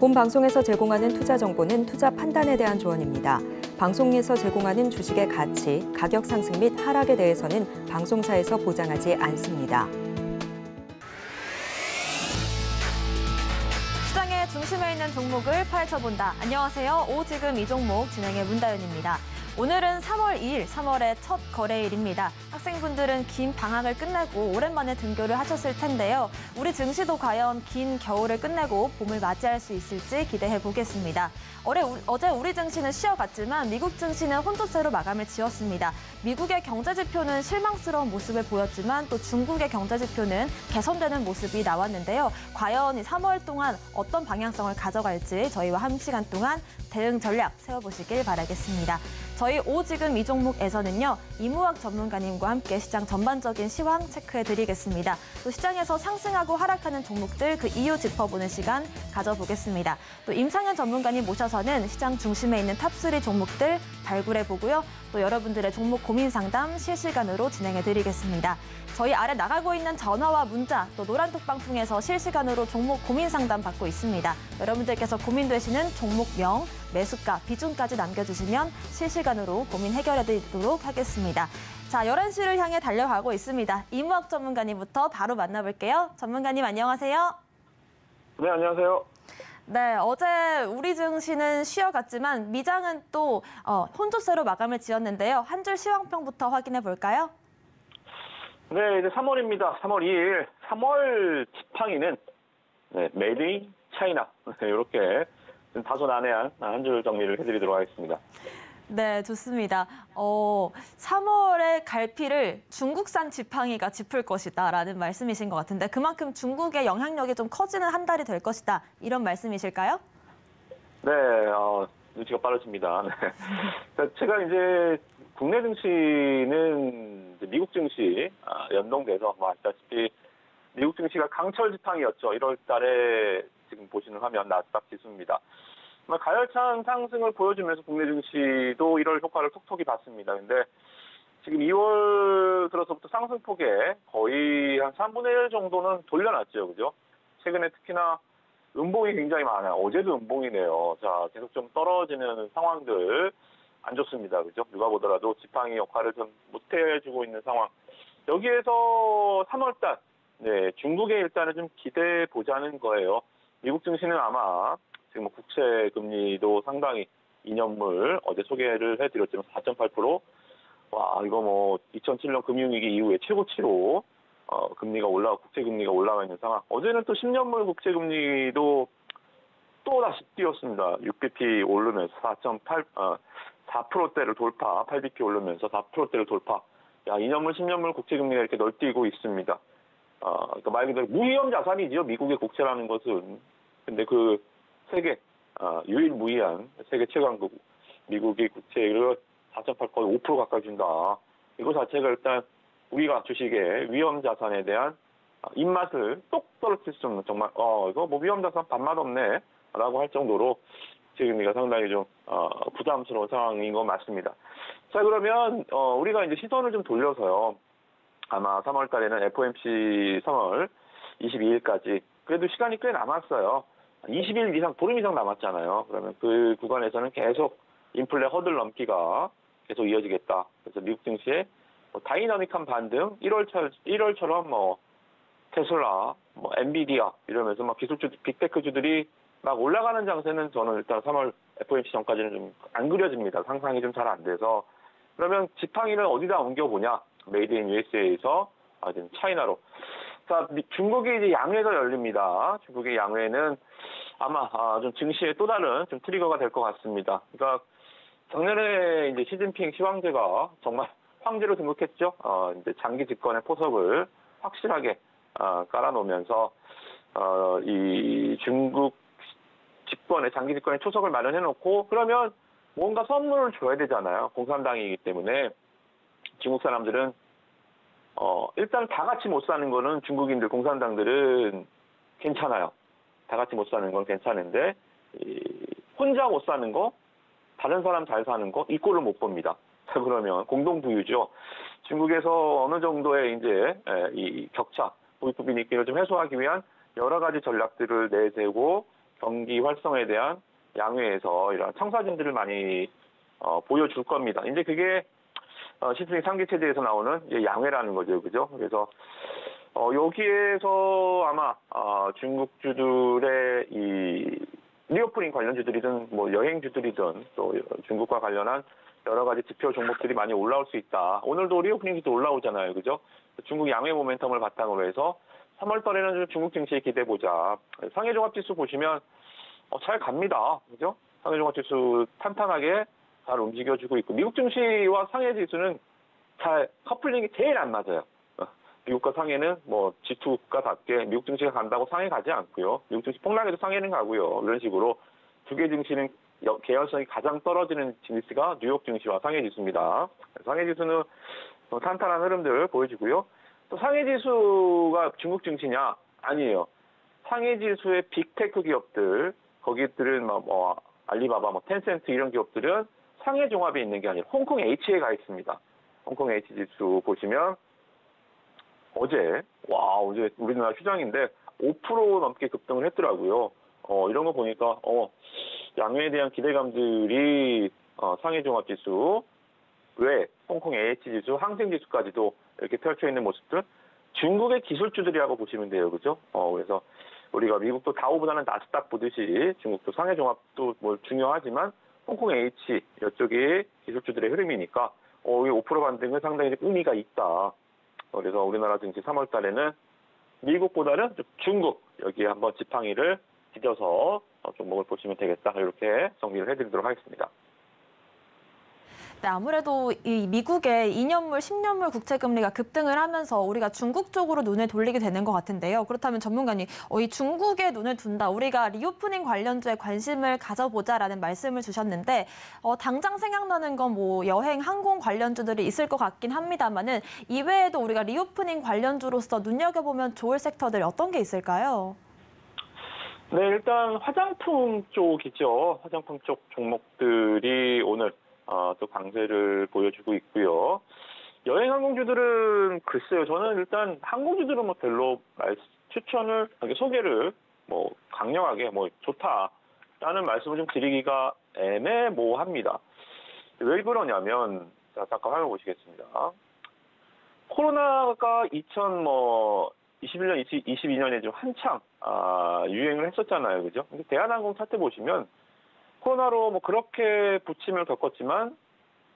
본 방송에서 제공하는 투자 정보는 투자 판단에 대한 조언입니다. 방송에서 제공하는 주식의 가치, 가격 상승 및 하락에 대해서는 방송사에서 보장하지 않습니다. 시장의 중심에 있는 종목을 파헤쳐본다. 안녕하세요. 오지금 이 종목 진행의 문다연입니다. 오늘은 3월 2일, 3월의 첫 거래일입니다. 학생분들은 긴 방학을 끝내고 오랜만에 등교를 하셨을 텐데요. 우리 증시도 과연 긴 겨울을 끝내고 봄을 맞이할 수 있을지 기대해 보겠습니다. 어제 우리 증시는 쉬어갔지만 미국 증시는 혼조세로 마감을 지었습니다. 미국의 경제 지표는 실망스러운 모습을 보였지만 또 중국의 경제 지표는 개선되는 모습이 나왔는데요. 과연 이 3월 동안 어떤 방향성을 가져갈지 저희와 1시간 동안 대응 전략 세워보시길 바라겠습니다. 저희 오지금 이 종목에서는요, 이무학 전문가님과 함께 시장 전반적인 시황 체크해드리겠습니다. 또 시장에서 상승하고 하락하는 종목들 그 이유 짚어보는 시간 가져보겠습니다. 또 임상현 전문가님 모셔서는 시장 중심에 있는 탑3 종목들 발굴해보고요. 또 여러분들의 종목 고민 상담 실시간으로 진행해드리겠습니다. 저희 아래 나가고 있는 전화와 문자, 또 노란톡방 통해서 실시간으로 종목 고민 상담 받고 있습니다. 여러분들께서 고민되시는 종목명, 매수가, 비중까지 남겨주시면 실시간으로 고민 해결해드리도록 하겠습니다. 자, 11시를 향해 달려가고 있습니다. 이무학 전문가님부터 바로 만나볼게요. 전문가님 안녕하세요. 네, 안녕하세요. 네, 어제 우리 증시는 쉬어갔지만 미장은 또 혼조세로 마감을 지었는데요. 한 줄 시황평부터 확인해 볼까요? 네, 이제 3월입니다. 3월 2일. 3월 지팡이는 메이드 인 차이나 이렇게 다소 난해한 한 줄 정리를 해드리도록 하겠습니다. 네, 좋습니다. 3월의 갈피를 중국산 지팡이가 짚을 것이다라는 말씀이신 것 같은데 그만큼 중국의 영향력이 좀 커지는 한 달이 될 것이다 이런 말씀이실까요? 네, 눈치가 빠르십니다. 네. 제가 이제 국내 증시는 이제 미국 증시 연동돼서 아시다시피 미국 증시가 강철 지팡이였죠. 1월 달에 지금 보시는 화면 나스닥 지수입니다. 가열찬 상승을 보여주면서 국내 증시도 1월 효과를 톡톡히 봤습니다. 근데 지금 2월 들어서부터 상승폭에 거의 한 3분의 1 정도는 돌려놨죠. 그죠? 최근에 특히나 음봉이 굉장히 많아요. 어제도 음봉이네요. 자, 계속 좀 떨어지는 상황들 안 좋습니다. 그죠? 누가 보더라도 지팡이 역할을 좀 못해주고 있는 상황. 여기에서 3월달, 네, 중국에 일단은 좀 기대해 보자는 거예요. 미국 증시는 아마 지금 국채 금리도 상당히 2년물 어제 소개를 해드렸지만 4.8%. 와, 이거 2007년 금융위기 이후에 최고치로 금리가 국채 금리가 올라가 있는 상황. 어제는 또 10년물 국채 금리도 또 다시 뛰었습니다. 6bp 오르면서 4%대를 돌파, 8bp 오르면서 4%대를 돌파. 야, 2년물, 10년물 국채 금리가 이렇게 널뛰고 있습니다. 그러니까 말 그대로 무위험 자산이죠. 미국의 국채라는 것은. 근데 그 세계 유일무이한 세계 최강국 미국의 국채를 4.8 거의 5% 가까이 준다. 이거 자체가 일단 우리가 주식의 위험 자산에 대한 입맛을 똑 떨어뜨릴 수 없는 정말 이거 위험 자산 밥맛 없네 라고 할 정도로 지금이가 상당히 좀 부담스러운 상황인 건 맞습니다. 자, 그러면 우리가 이제 시선을 좀 돌려서요. 아마 3월 달에는 FOMC 3월 22일까지 그래도 시간이 꽤 남았어요. 20일 이상, 보름 이상 남았잖아요. 그러면 그 구간에서는 계속 인플레 허들 넘기가 계속 이어지겠다. 그래서 미국 증시의 다이나믹한 반등, 1월처럼 테슬라, 엔비디아 이러면서 기술주, 빅테크주들이 막 올라가는 장세는 저는 일단 3월 FOMC 전까지는 좀 안 그려집니다. 상상이 좀 잘 안 돼서. 그러면 지팡이를 어디다 옮겨보냐? 메이드 인 USA에서 차이나로. 자, 중국이 이제 양회가 열립니다. 중국의 양회는 아마 좀 증시의 또 다른 좀 트리거가 될 것 같습니다. 그러니까 작년에 이제 시진핑 시황제가 정말 황제로 등극했죠. 이제 장기 집권의 포석을 확실하게 깔아놓으면서 이 중국 장기 집권의 초석을 마련해놓고 그러면 뭔가 선물을 줘야 되잖아요. 공산당이기 때문에 중국 사람들은 일단 다 같이 못 사는 거는 중국인들, 공산당들은 괜찮아요. 다 같이 못 사는 건 괜찮은데 혼자 못 사는 거, 다른 사람 잘 사는 거, 이 꼴을 못 봅니다. 자, 그러면 공동부유죠. 중국에서 어느 정도의 이제 이 격차, 부익부 빈익빈을 좀 해소하기 위한 여러 가지 전략들을 내세우고 경기 활성화에 대한 양회에서 이런 청사진들을 많이 보여줄 겁니다. 이제 그게 시스템 상계 체제에서 나오는 이제 양회라는 거죠, 그죠? 그래서 여기에서 아마 중국주들의 이 리오프닝 관련주들이든 뭐 여행주들이든 또 중국과 관련한 여러 가지 지표 종목들이 많이 올라올 수 있다. 오늘도 리오프닝도 올라오잖아요, 그죠? 중국 양회 모멘텀을 바탕으로 해서 3월 달에는 좀 중국 증시에 기대보자. 상해종합지수 보시면 잘 갑니다, 그죠? 상해종합지수 탄탄하게 잘 움직여주고 있고, 미국 증시와 상해 지수는 잘 커플링이 제일 안 맞아요. 미국과 상해는 뭐 G2가답게 미국 증시가 간다고 상해 가지 않고요. 미국 증시 폭락해도 상해는 가고요. 이런 식으로 두 개 증시는 개연성이 가장 떨어지는 지수가 뉴욕 증시와 상해 지수입니다. 상해 지수는 탄탄한 흐름들 보여주고요. 또 상해 지수가 중국 증시냐? 아니에요. 상해 지수의 빅테크 기업들, 거기들은 뭐 알리바바, 뭐 텐센트 이런 기업들은 상해 종합에 있는 게 아니라 홍콩 H에 가 있습니다. 홍콩 H 지수 보시면 어제 우리나라 휴장인데 5% 넘게 급등을 했더라고요. 이런 거 보니까 양회에 대한 기대감들이 상해 종합 지수 외 홍콩 AH 지수, 항생 지수까지도 이렇게 펼쳐 있는 모습들 중국의 기술주들이라고 보시면 돼요, 그죠? 그래서 우리가 미국도 다우보다는 나스닥 보듯이 중국도 상해 종합도 뭐 중요하지만 홍콩 H 이쪽이 기술주들의 흐름이니까 이 5% 반등은 상당히 의미가 있다. 그래서 우리나라 증시 3월 달에는 미국보다는 중국 여기에 한번 지팡이를 디뎌서 종목을 보시면 되겠다. 이렇게 정리를 해드리도록 하겠습니다. 네, 아무래도 이 미국의 2년물, 10년물 국채금리가 급등을 하면서 우리가 중국 쪽으로 눈을 돌리게 되는 것 같은데요. 그렇다면 전문가님, 이 중국에 눈을 둔다. 우리가 리오프닝 관련주에 관심을 가져보자라는 말씀을 주셨는데 당장 생각나는 건 뭐 여행, 항공 관련주들이 있을 것 같긴 합니다만은 이외에도 우리가 리오프닝 관련주로서 눈여겨보면 좋을 섹터들 어떤 게 있을까요? 네, 일단 화장품 쪽이죠. 화장품 쪽 종목들이 오늘 또 강세를 보여주고 있고요. 여행 항공주들은 글쎄요. 저는 일단 항공주들은 뭐 별로 추천을 소개를 뭐 강력하게 뭐 좋다라는 말씀을 좀 드리기가 애매모호합니다. 왜 그러냐면 잠깐 살펴보시겠습니다. 코로나가 2021년, 22년에 좀 한창 유행을 했었잖아요, 그죠? 근데 대한항공 차트 보시면 코로나로 뭐 그렇게 부침을 겪었지만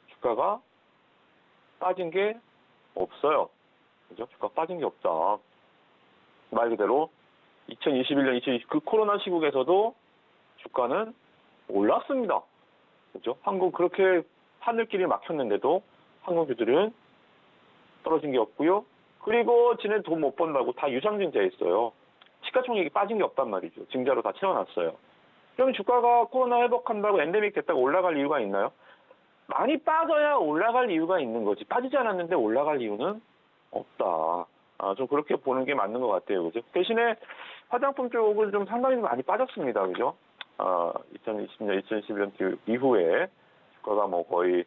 주가가 빠진 게 없어요. 그죠? 주가 빠진 게 없다. 말 그대로 2021년, 2020 그 코로나 시국에서도 주가는 올랐습니다. 그죠? 항공 그렇게 하늘길이 막혔는데도 항공주들은 떨어진 게 없고요. 그리고 지네 돈 못 번다고 다 유상증자에 있어요. 시가총액이 빠진 게 없단 말이죠. 증자로 다 채워놨어요. 그럼 주가가 코로나 회복한다고 엔데믹 됐다고 올라갈 이유가 있나요? 많이 빠져야 올라갈 이유가 있는 거지. 빠지지 않았는데 올라갈 이유는 없다. 좀 그렇게 보는 게 맞는 것 같아요. 그죠? 대신에 화장품 쪽은 좀 상당히 많이 빠졌습니다. 그죠? 2020년, 2021년 이후에 주가가 뭐 거의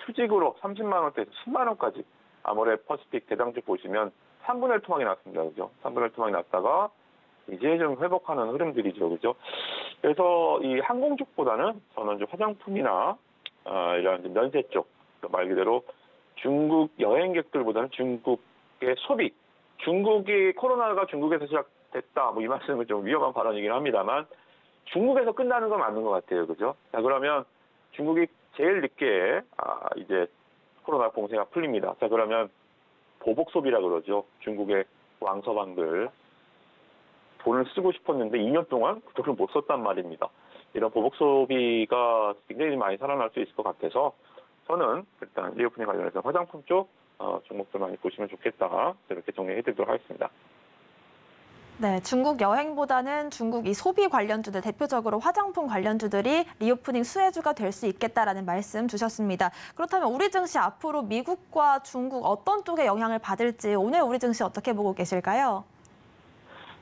수직으로 30만 원대에서 10만 원까지 아모레 퍼시픽 대장주 보시면 3분의 1 토막이 났습니다. 그죠? 3분의 1 토막이 났다가 이제 좀 회복하는 흐름들이죠. 그죠? 그래서 이 항공 쪽보다는 저는 좀 화장품이나 이런 면세 쪽, 말 그대로 중국 여행객들보다는 중국의 소비, 중국이 코로나가 중국에서 시작됐다, 뭐 이 말씀은 좀 위험한 발언이긴 합니다만 중국에서 끝나는 건 맞는 것 같아요. 그죠? 자, 그러면 중국이 제일 늦게 이제 코로나 봉쇄가 풀립니다. 자, 그러면 보복 소비라 그러죠. 중국의 왕서방들 돈을 쓰고 싶었는데 2년 동안 그 돈을 못 썼단 말입니다. 이런 보복 소비가 굉장히 많이 살아날 수 있을 것 같아서 저는 일단 리오프닝 관련해서 화장품 쪽 종목들 많이 보시면 좋겠다. 이렇게 정리해드리도록 하겠습니다. 네, 중국 여행보다는 중국 이 소비 관련주들, 대표적으로 화장품 관련주들이 리오프닝 수혜주가 될 수 있겠다라는 말씀 주셨습니다. 그렇다면 우리 증시 앞으로 미국과 중국 어떤 쪽에 영향을 받을지 오늘 우리 증시 어떻게 보고 계실까요?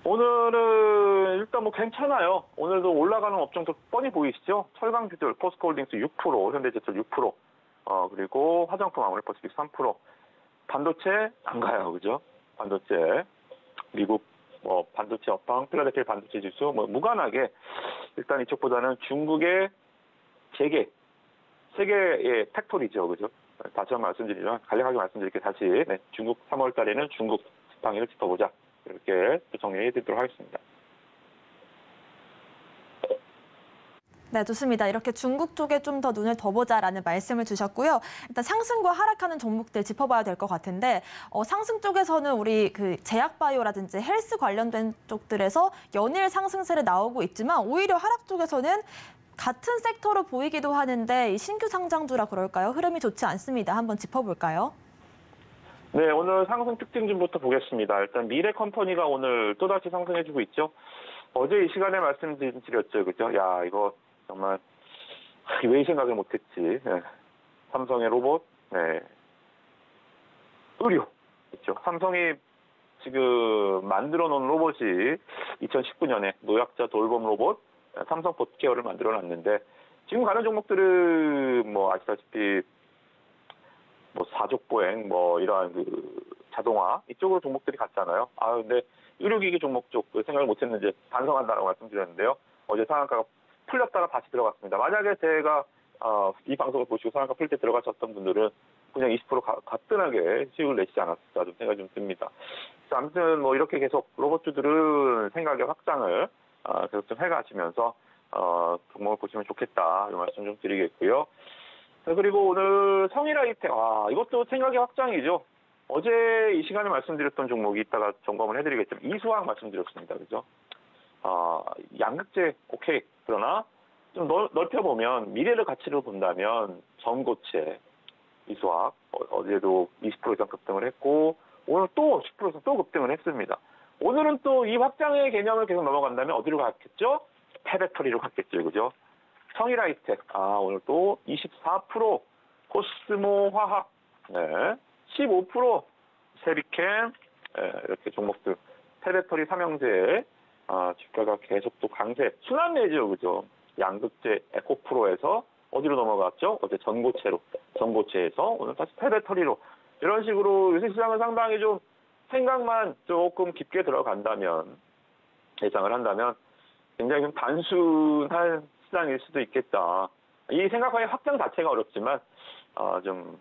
오늘은 일단 뭐 괜찮아요. 오늘도 올라가는 업종들 뻔히 보이시죠? 철강주들, 포스코홀딩스 6%, 현대제철 6%, 그리고 화장품 아모레퍼시픽 3%. 반도체 안 가요, 그죠? 반도체 미국 뭐 반도체 업황, 필라델피아 반도체 지수 뭐 무관하게 일단 이쪽보다는 중국의 세계의 팩토리죠, 그죠? 다시 한번 말씀드리면 간략하게 말씀드릴게요. 다시 중국 3월 달에는 중국 지방을 짚어보자 이렇게 정리해드리도록 하겠습니다. 네, 좋습니다. 이렇게 중국 쪽에 좀 더 눈을 더 보자라는 말씀을 주셨고요. 일단 상승과 하락하는 종목들 짚어봐야 될 것 같은데 상승 쪽에서는 우리 그 제약바이오라든지 헬스 관련된 쪽들에서 연일 상승세를 나오고 있지만 오히려 하락 쪽에서는 같은 섹터로 보이기도 하는데 이 신규 상장주라 그럴까요? 흐름이 좋지 않습니다. 한번 짚어볼까요? 네, 오늘 상승 특징 좀부터 보겠습니다. 일단 미래컴퍼니가 오늘 또다시 상승해주고 있죠. 어제 이 시간에 말씀드렸죠, 그죠? 야, 이거 정말 왜 이 생각을 못했지? 네. 삼성의 로봇, 네. 의료 있죠. 삼성이 지금 만들어 놓은 로봇이 2019년에 노약자 돌봄 로봇 삼성 보트케어를 만들어 놨는데 지금 가는 종목들은 뭐 아시다시피 뭐 사족보행 뭐 이러한 그 자동화 이쪽으로 종목들이 갔잖아요. 근데 의료기기 종목 쪽 생각을 못했는지 반성한다라고 말씀드렸는데요. 어제 상한가가 풀렸다가 다시 들어갔습니다. 만약에 제가 이 방송을 보시고 상한가 풀 때 들어가셨던 분들은 그냥 20% 가뿐하게 수익을 내시지 않았을까 좀 생각이 좀 듭니다. 아무튼 뭐 이렇게 계속 로봇주들은 생각의 확장을 계속 좀 해가시면서 종목을 보시면 좋겠다 이런 말씀 좀 드리겠고요. 그리고 오늘 성일아이텍 이것도 생각의 확장이죠. 어제 이 시간에 말씀드렸던 종목이 이따가 점검을 해드리겠지만 이수학 말씀드렸습니다. 그죠? 양극재 오케이. 그러나 좀 넓혀보면 미래를 가치로 본다면 전고체 이수학 어제도 20% 이상 급등을 했고 오늘 또 10% 이상 또 급등을 했습니다. 오늘은 또 이 확장의 개념을 계속 넘어간다면 어디로 갔겠죠? 폐배터리로 갔겠죠. 그죠? 성일아이텍 오늘 또 24% 코스모화학 15% 세비캠 이렇게 종목들 폐배터리 삼형제 주가가 계속 또 강세 순환매죠. 그죠? 양극재 에코프로에서 어디로 넘어갔죠? 어제 전고체에서 오늘 다시 폐배터리로 이런 식으로 요새 시장은 상당히 좀 생각만 조금 깊게 들어간다면 예상을 한다면 굉장히 좀 단순한 시장일 수도 있겠다. 이 생각의 확장 자체가 어렵지만 좀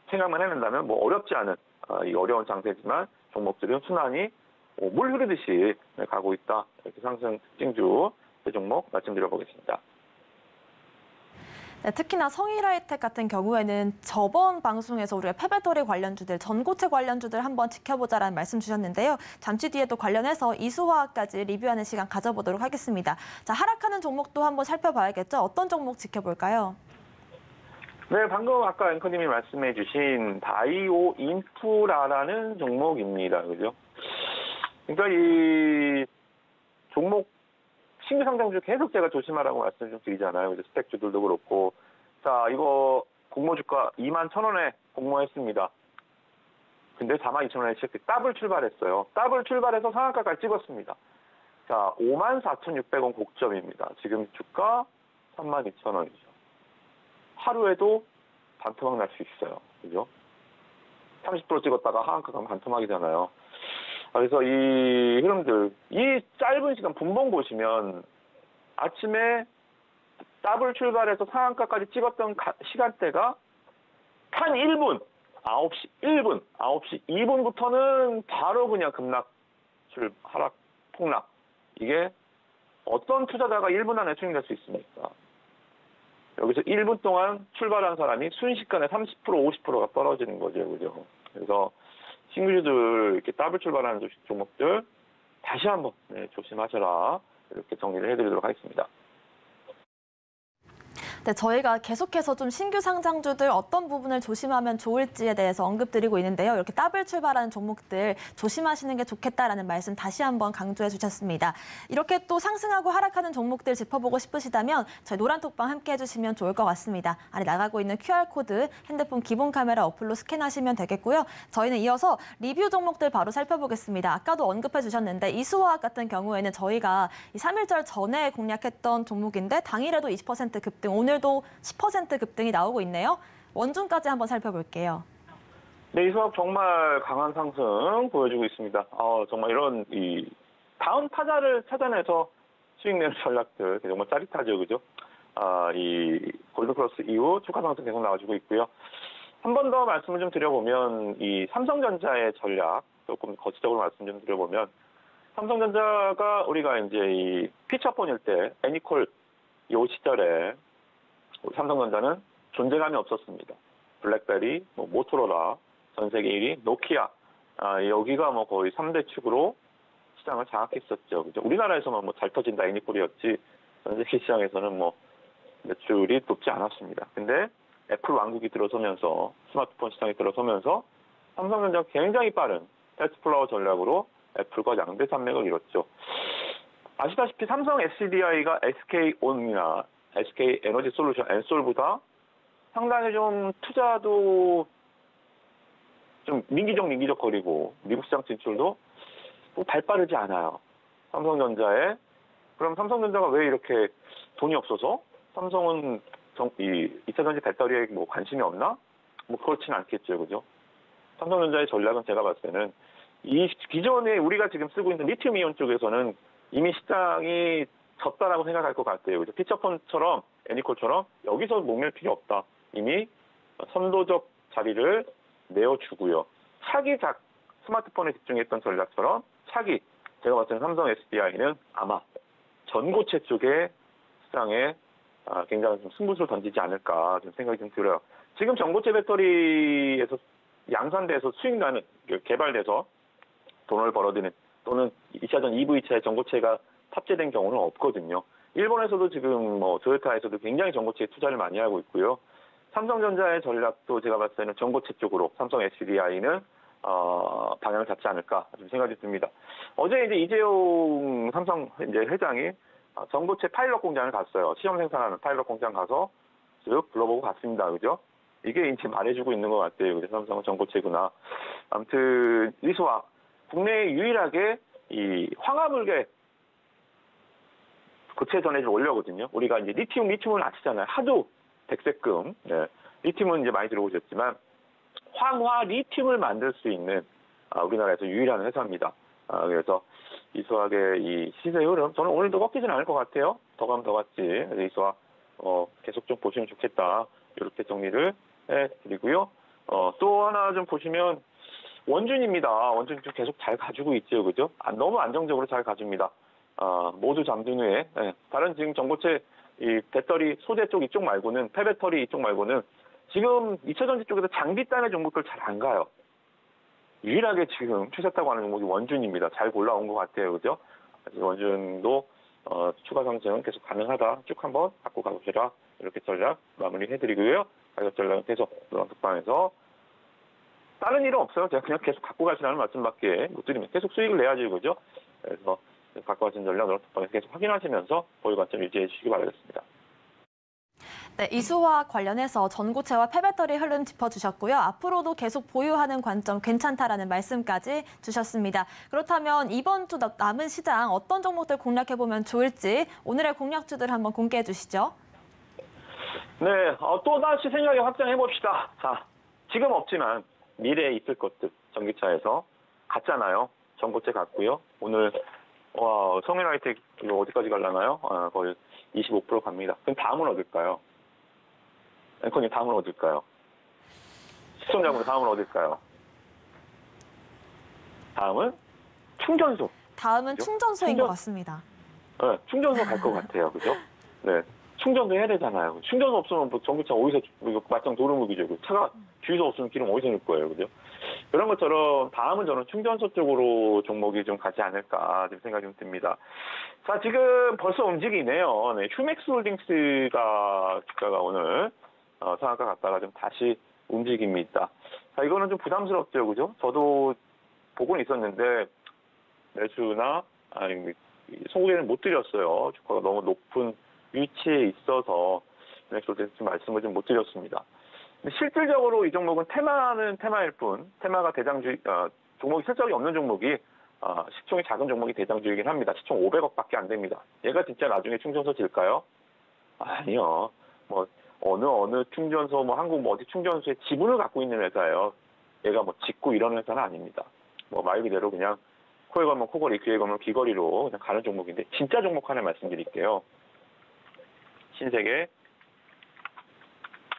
생각만 해낸다면 뭐 어렵지 않은 이 어려운 장세지만 종목들은 순환이 물 흐르듯이 가고 있다. 이렇게 상승 특징주 종목 말씀드려보겠습니다. 네, 특히나 성일아이텍 같은 경우에는 저번 방송에서 우리가 폐배터리 관련주들, 전고체 관련주들 한번 지켜보자라는 말씀 주셨는데요. 잠시 뒤에 또 관련해서 이수화학까지 리뷰하는 시간 가져보도록 하겠습니다. 자, 하락하는 종목도 한번 살펴봐야겠죠. 어떤 종목 지켜볼까요? 네, 방금 아까 앵커님이 말씀해 주신 바이오 인프라라는 종목입니다. 그죠? 그러니까 이 종목 신규 상장주 계속 제가 조심하라고 말씀 좀 드리잖아요. 그죠? 스택주들도 그렇고. 자, 이거 공모주가 21,000원에 공모했습니다. 근데 42,000원에 더블 출발했어요. 더블 출발해서 상한가까지 찍었습니다. 자, 54,600원 곡점입니다. 지금 주가 32,000원이죠. 하루에도 반토막 날 수 있어요. 그죠? 30% 찍었다가 하한가 가면 반토막이잖아요. 그래서 이 흐름들, 이 짧은 시간 분봉 보시면 아침에 더블 출발해서 상한가까지 찍었던 시간대가 한 1분, 9시 1분, 9시 2분부터는 바로 그냥 급락, 하락, 폭락. 이게 어떤 투자자가 1분 안에 수익낼 수 있습니까? 여기서 1분 동안 출발한 사람이 순식간에 30%, 50%가 떨어지는 거죠. 그죠? 그래서 신규주들 이렇게 더블 출발하는 종목들 다시 한번 조심하셔라. 이렇게 정리를 해드리도록 하겠습니다. 네, 저희가 계속해서 좀 신규 상장주들 어떤 부분을 조심하면 좋을지에 대해서 언급드리고 있는데요. 이렇게 더블 출발하는 종목들 조심하시는 게 좋겠다라는 말씀 다시 한번 강조해 주셨습니다. 이렇게 또 상승하고 하락하는 종목들 짚어보고 싶으시다면 저희 노란톡방 함께 해주시면 좋을 것 같습니다. 아래 나가고 있는 QR코드 핸드폰 기본 카메라 어플로 스캔하시면 되겠고요. 저희는 이어서 리뷰 종목들 바로 살펴보겠습니다. 아까도 언급해 주셨는데 이수화학 같은 경우에는 저희가 이 3.1절 전에 공략했던 종목인데 당일에도 20% 급등, 오늘도 10% 급등이 나오고 있네요. 원중까지 한번 살펴볼게요. 네, 이수학 정말 강한 상승 보여주고 있습니다. 정말 이런 다음 타자를 찾아내서 수익 내는 전략들 정말 짜릿하죠, 그죠? 이 골드크로스 이후 주가 상승 계속 나와주고 있고요. 한 번 더 말씀을 좀 드려보면 이 삼성전자의 전략 조금 거치적으로 말씀 좀 드려보면 삼성전자가 우리가 이제 이 피처폰일 때 애니콜 요 시절에 삼성전자는 존재감이 없었습니다. 블랙베리, 뭐 모토로라, 전 세계 1위, 노키아 여기가 뭐 거의 3대 축으로 시장을 장악했었죠. 그죠? 우리나라에서만 뭐 잘 터진다 애니콜이었지 전 세계 시장에서는 뭐 매출이 높지 않았습니다. 근데 애플 왕국이 들어서면서 스마트폰 시장이 들어서면서 삼성전자가 굉장히 빠른 패스트플라워 전략으로 애플과 양대 산맥을 이뤘죠. 아시다시피 삼성 SDI가 SK온이나 SK 에너지 솔루션, 엔솔보다 상당히 좀 투자도 좀 민기적 거리고 미국 시장 진출도 뭐 발빠르지 않아요. 삼성전자에. 그럼 삼성전자가 왜 이렇게 돈이 없어서 삼성은 이 2차전지 배터리에 뭐 관심이 없나? 뭐 그렇진 않겠죠, 그죠? 삼성전자의 전략은 제가 봤을 때는 이 기존에 우리가 지금 쓰고 있는 리튬 이온 쪽에서는 이미 시장이 졌다라고 생각할 것 같아요. 그죠? 피처폰처럼 애니콜처럼 여기서 목맬 필요 없다. 이미 선도적 자리를 내어주고요. 차기 스마트폰에 집중했던 전략처럼 차기 제가 봤을 때는 삼성 SDI는 아마 전고체 쪽에 시장에 굉장히 좀 승부수를 던지지 않을까 좀 생각이 좀 들어요. 지금 전고체 배터리에서 양산돼서 수익 나는 개발돼서 돈을 벌어들이는 또는 2차전 EV차의 전고체가 탑재된 경우는 없거든요. 일본에서도 지금 뭐 토요타에서도 굉장히 전고체에 투자를 많이 하고 있고요. 삼성전자의 전략도 제가 봤을 때는 전고체 쪽으로 삼성 SDI는 방향을 잡지 않을까 좀 생각이 듭니다. 어제 이제 이재용 삼성 이제 회장이 전고체 파일럿 공장을 갔어요. 시험 생산하는 파일럿 공장 가서 쭉 불러보고 갔습니다. 그죠? 이게 이제 말해주고 있는 것 같아요. 그래서 삼성은 전고체구나. 아무튼 이수와 국내에 유일하게 이 황화물계 고체 전해질 원료거든요. 우리가 이제 리튬을 아시잖아요. 하도 백색금. 네. 리튬은 이제 많이 들어보셨지만 황화 리튬을 만들 수 있는 우리나라에서 유일한 회사입니다. 그래서 이수학의 이 시세 흐름 저는 오늘도 꺾이진 않을 것 같아요. 더 가면 더 갔지. 그래서 이수학 계속 좀 보시면 좋겠다. 이렇게 정리를 해드리고요. 또 하나 좀 보시면 원준입니다. 원준 좀 계속 잘 가지고 있죠, 그죠? 너무 안정적으로 잘 가집니다. 모두 잠든 후에 다른 지금 전고체 이 배터리 소재 쪽 이쪽 말고는 폐배터리 이쪽 말고는 지금 2차전지 쪽에서 장비단의 종목들 잘 안 가요. 유일하게 지금 추세타고 하는 종목이 원준입니다. 잘 골라온 것 같아요, 그죠? 원준도 추가 상승은 계속 가능하다. 쭉 한번 갖고 가보시라. 이렇게 전략 마무리해드리고요. 가격 전략은 계속 노란톡방에서 다른 일은 없어요. 제가 그냥 계속 갖고 가시라는 말씀밖에 못 드리면 계속 수익을 내야지, 그죠? 그래서 갖고 가신 전략 노란톡방에서 계속 확인하시면서 보유 관점 유지해 주시기 바라겠습니다. 네, 이수와 관련해서 전고체와 폐배터리 흐름 짚어주셨고요. 앞으로도 계속 보유하는 관점 괜찮다라는 말씀까지 주셨습니다. 그렇다면 이번 주 남은 시장 어떤 종목들 공략해보면 좋을지 오늘의 공략주들 한번 공개해 주시죠. 네, 또다시 생각을 확장해봅시다. 자, 지금 없지만 미래에 있을 것들 전기차에서 갔잖아요. 전고체 갔고요. 오늘 성인 하이텍 이거 어디까지 갈라나요? 거의 25% 갑니다. 그럼 다음은 어딜까요? 앵커님 다음은 어딜까요? 시청자분 다음은 어딜까요? 다음은 충전소. 다음은 그죠? 충전소인 것 같습니다. 네, 충전소 갈 것 같아요. 그죠? 네. 충전도 해야 되잖아요. 충전소 없으면 뭐 전기차 어디서, 이거 맞짱 도루묵이죠. 차가 주유소 없으면 기름 어디서 넣을 거예요. 그죠? 그런 것처럼 다음은 저는 충전소 쪽으로 종목이 좀 가지 않을까 좀 생각이 좀 듭니다. 자, 지금 벌써 움직이네요. 네, 휴맥스 홀딩스가 주가가 오늘 상한가 갔다가 좀 다시 움직입니다. 자, 이거는 좀 부담스럽죠. 그죠? 저도 보고는 있었는데 매수나 소개를 못 드렸어요. 주가가 너무 높은 위치에 있어서 휴맥스 홀딩스 말씀을 좀 못 드렸습니다. 실질적으로 이 종목은 테마는 테마일 뿐, 테마가 종목이 실적이 없는 종목이 시총이 작은 종목이 대장주이긴 합니다. 시총 500억밖에 안 됩니다. 얘가 진짜 나중에 충전소 질까요? 아니요. 뭐 어느 충전소, 뭐 한국 뭐 어디 충전소에 지분을 갖고 있는 회사예요. 얘가 뭐 짓고 이런 회사는 아닙니다. 뭐 말 그대로 그냥 코에 걸면 코걸이, 귀에 걸면 귀걸이로 그냥 가는 종목인데 진짜 종목 하나 말씀드릴게요. 신세계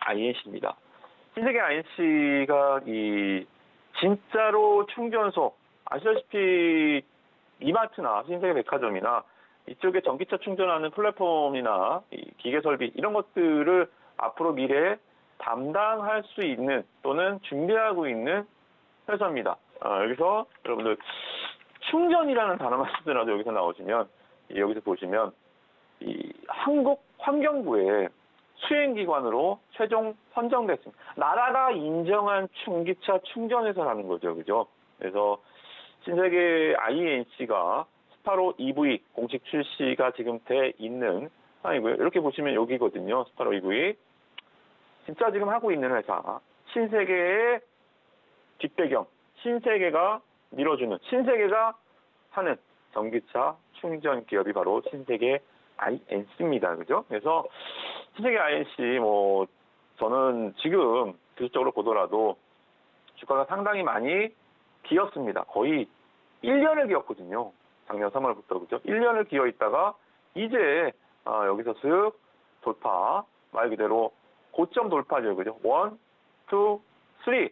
INC입니다. 신세계 INC가 이 진짜로 충전소 아시다시피 이마트나 신세계 백화점이나 이쪽에 전기차 충전하는 플랫폼이나 이 기계 설비 이런 것들을 앞으로 미래에 담당할 수 있는 또는 준비하고 있는 회사입니다. 여기서 여러분들 충전이라는 단어만 쓰더라도 여기서 나오시면 여기서 보시면 이 한국 환경부의 수행기관으로 최종 선정됐습니다. 나라가 인정한 전기차 충전회사라는 거죠, 그죠? 그래서 신세계 INC가 스파로 EV 공식 출시가 지금 돼 있는 상황이고요. 이렇게 보시면 여기거든요, 스파로 EV. 진짜 지금 하고 있는 회사, 신세계의 뒷배경, 신세계가 밀어주는, 신세계가 하는 전기차 충전 기업이 바로 신세계 INC입니다. 그죠? 그래서 신세계 INC 저는 지금 기술적으로 보더라도 주가가 상당히 많이 기었습니다. 거의 1년을 기었거든요. 작년 3월부터 그죠? 1년을 기어 있다가 이제 여기서 슥 돌파, 말 그대로 고점 돌파죠. 그죠? 1, 2, 3.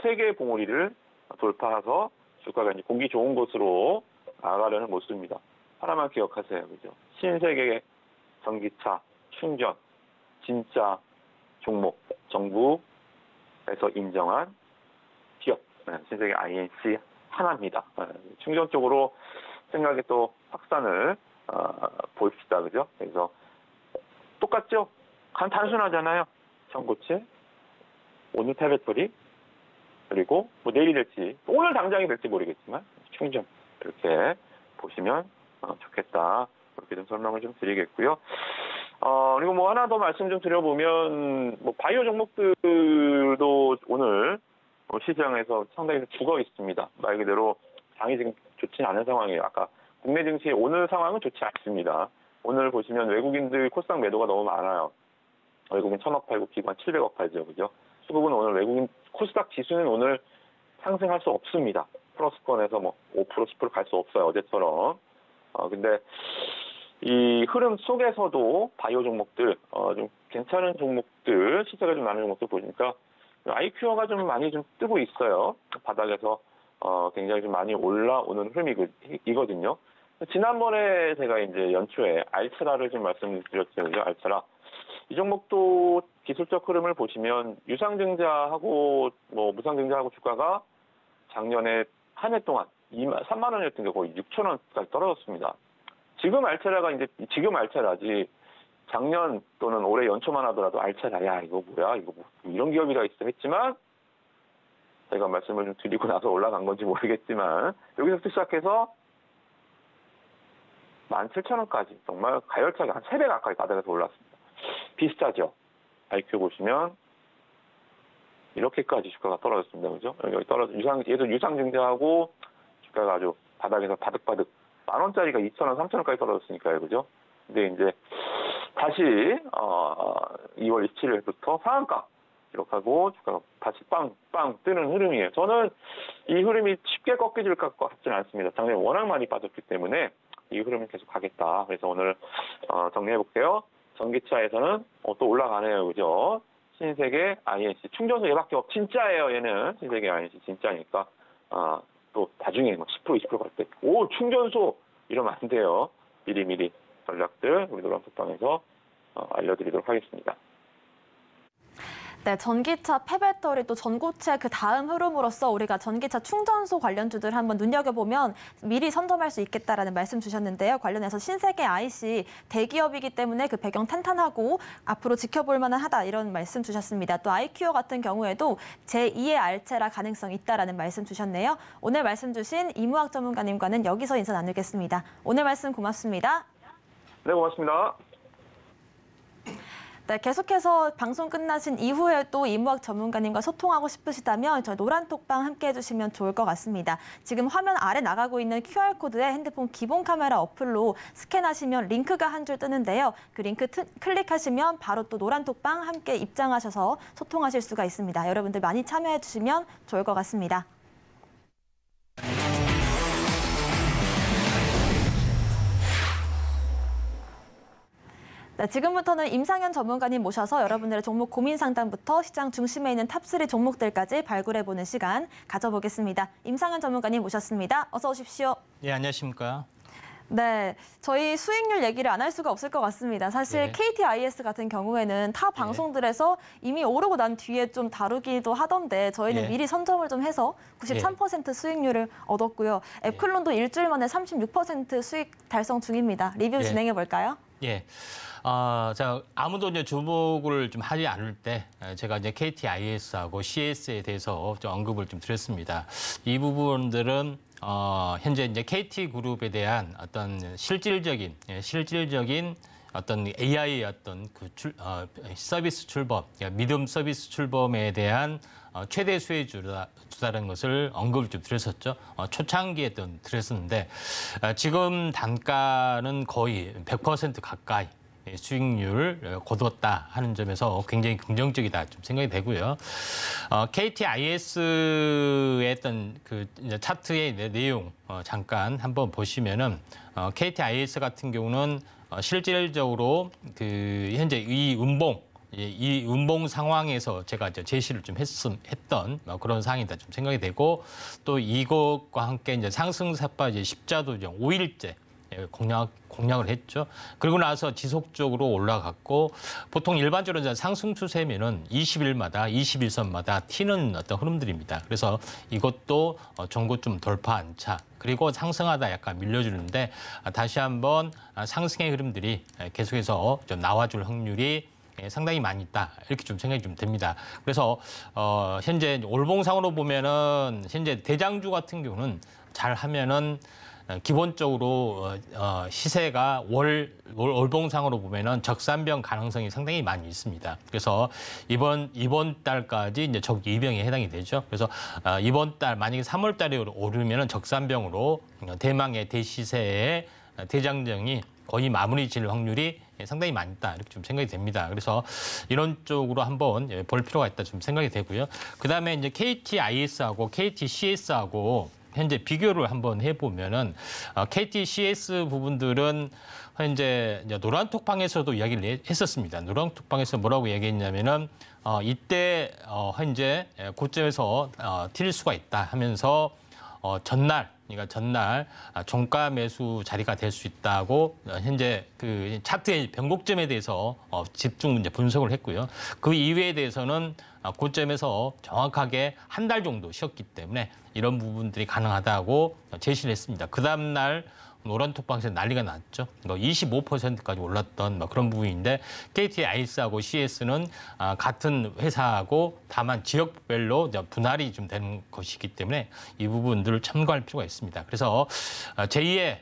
세 개의 봉우리를 돌파해서 주가가 이제 공기 좋은 곳으로 나아가려는 모습입니다. 하나만 기억하세요. 그죠? 신세계 전기차 충전 진짜 종목 정부에서 인정한 기업 신세계 INC 하나입니다. 충전 쪽으로 생각에 또 확산을 보입시다. 그죠? 그래서 똑같죠? 단순하잖아요. 전고체, 오늘 폐배터리, 그리고 내일이 될지, 오늘 당장이 될지 모르겠지만 충전 이렇게 보시면 좋겠다. 그렇게 좀 설명을 좀 드리겠고요. 그리고 하나 더 말씀 좀 드려보면 바이오 종목들도 오늘 시장에서 상당히 죽어 있습니다. 말 그대로 장이 지금 좋지 않은 상황이에요. 아까 국내 증시 오늘 상황은 좋지 않습니다. 오늘 보시면 외국인들 코스닥 매도가 너무 많아요. 외국인 1000억 팔고 기관 700억 팔죠. 그죠? 수급은 오늘 외국인 코스닥 지수는 오늘 상승할 수 없습니다. 플러스권에서 5% 10% 갈 수 없어요. 어제처럼. 근데 이 흐름 속에서도 바이오 종목들, 좀 괜찮은 종목들, 시세가 좀 나는 종목들 보니까 IQ가 좀 많이 좀 뜨고 있어요. 바닥에서 굉장히 좀 많이 올라오는 흐름이거든요. 지난번에 제가 이제 연초에 알트라를 좀 말씀드렸죠. 그죠? 알트라. 이 종목도 기술적 흐름을 보시면 유상증자하고 무상증자하고 주가가 작년에 한 해 동안 3만 원이었던 게 거의 6천 원까지 떨어졌습니다. 지금 알테라지 작년 또는 올해 연초만 하더라도 알테라 야 이거 뭐야 이거 이런 기업이가 있어 했지만 제가 말씀을 좀 드리고 나서 올라간 건지 모르겠지만 여기서부터 시작해서 17,000원까지 정말 가열차게 한 3배 가까이 바닥에서 올랐습니다. 비슷하죠. IQ 보시면 이렇게까지 주가가 떨어졌습니다. 그죠? 여기 얘도 유상증자하고 주가가 아주 바닥에서 바득바득 10,000원짜리가 2,000원, 3,000원까지 떨어졌으니까요. 그죠? 근데 이제 다시 2월 27일부터 상한가 기록하고 주가가 다시 빵빵 뜨는 흐름이에요. 저는 이 흐름이 쉽게 꺾여질 것 같지는 않습니다. 작년에 워낙 많이 빠졌기 때문에 이 흐름은 계속 가겠다. 그래서 오늘 정리해 볼게요. 전기차에서는 또 올라가네요. 그죠? 신세계 INC 충전소 얘밖에 진짜예요. 얘는 신세계 INC 진짜니까 또 나중에 10% 20% 갈 때 충전소 이러면 안 돼요. 미리미리 전략들 우리 노란톡방에서 알려드리도록 하겠습니다. 네, 전기차 폐배터리 또 전고체 그 다음 흐름으로서 우리가 전기차 충전소 관련주들 한번 눈여겨보면 미리 선점할 수 있겠다라는 말씀 주셨는데요. 관련해서 신세계 IC 대기업이기 때문에 그 배경 탄탄하고 앞으로 지켜볼 만하다 이런 말씀 주셨습니다. 또 아이큐어 같은 경우에도 제2의 알체라 가능성이 있다라는 말씀 주셨네요. 오늘 말씀 주신 이무학 전문가님과는 여기서 인사 나누겠습니다. 오늘 말씀 고맙습니다. 네, 고맙습니다. 네, 계속해서 방송 끝나신 이후에 또 이무학 전문가님과 소통하고 싶으시다면 저희 노란톡방 함께 해주시면 좋을 것 같습니다. 지금 화면 아래 나가고 있는 QR코드에 핸드폰 기본 카메라 어플로 스캔하시면 링크가 한 줄 뜨는데요. 그 링크 클릭하시면 바로 또 노란톡방 함께 입장하셔서 소통하실 수가 있습니다. 여러분들 많이 참여해 주시면 좋을 것 같습니다. 네, 지금부터는 임상현 전문가님 모셔서 여러분들의 종목 고민 상담부터 시장 중심에 있는 탑3 종목들까지 발굴해보는 시간 가져보겠습니다. 임상현 전문가님 모셨습니다. 어서 오십시오. 예, 안녕하십니까. 네, 저희 수익률 얘기를 안 할 수가 없을 것 같습니다. 사실 네. KTIS 같은 경우에는 타 방송들에서 이미 오르고 난 뒤에 좀 다루기도 하던데 저희는 예. 미리 선점을 좀 해서 93% 수익률을 얻었고요. 애플론도 일주일 만에 36% 수익 달성 중입니다. 리뷰 예. 진행해 볼까요? 예. 자, 아무도 이제 주목을 좀 하지 않을 때 제가 이제 KTIS하고 CS에 대해서 좀 언급을 좀 드렸습니다. 이 부분들은 현재 이제 KT그룹에 대한 어떤 실질적인 어떤 AI의 어떤 그 서비스 출범, 믿음 서비스 출범에 대한 최대 수혜주다라는 것을 언급을 좀 드렸었죠. 초창기에 드렸었는데 지금 단가는 거의 100% 가까이 수익률을 거뒀다 하는 점에서 굉장히 긍정적이다 좀 생각이 되고요. KTIS의 어떤 그 차트의 내용 잠깐 한번 보시면은 KTIS 같은 경우는 실질적으로 그 현재 이 음봉 상황에서 제가 이제 제시를 좀 했던 그런 상황이다 좀 생각이 되고 또 이것과 함께 이제 상승세파 이제 십자도 이제 5일째 공략을 했죠. 그리고 나서 지속적으로 올라갔고 보통 일반적으로 이제 상승 추세면은 20일마다 21선마다 튀는 어떤 흐름들입니다. 그래서 이것도 전고점 돌파 안착 그리고 상승하다 약간 밀려주는데 다시 한번 상승의 흐름들이 계속해서 좀 나와줄 확률이 상당히 많이 있다 이렇게 좀 생각이 좀 됩니다. 그래서 현재 올봉상으로 보면은 현재 대장주 같은 경우는 잘 하면은 기본적으로 시세가 월봉상으로 보면은 적산병 가능성이 상당히 많이 있습니다. 그래서 이번 달까지 이제 적이병에 해당이 되죠. 그래서 이번 달 만약에 3월 달에 오르면은 적산병으로 대망의 대시세의 대장정이 거의 마무리 질 확률이 상당히 많다 이렇게 좀 생각이 됩니다. 그래서 이런 쪽으로 한번 볼 필요가 있다 좀 생각이 되고요. 그다음에 이제 KTIS하고 KTCS하고 현재 비교를 한번 해보면은 KTCS 부분들은 현재 노란톡방에서도 이야기를 했었습니다. 노란톡방에서 뭐라고 얘기했냐면은 이때 현재 고점에서 튈 수가 있다 하면서 전날 종가 매수 자리가 될 수 있다고 현재 그 차트의 변곡점에 대해서 집중 이제 분석을 했고요. 그 이외에 대해서는 고점에서 정확하게 한 달 정도 쉬었기 때문에 이런 부분들이 가능하다고 제시를 했습니다. 그 다음 날 노란톡방에서 난리가 났죠. 25%까지 올랐던 그런 부분인데 KTIS하고 CS는 같은 회사하고 다만 지역별로 분할이 좀 되는 것이기 때문에 이 부분들을 참고할 필요가 있습니다. 그래서 제2의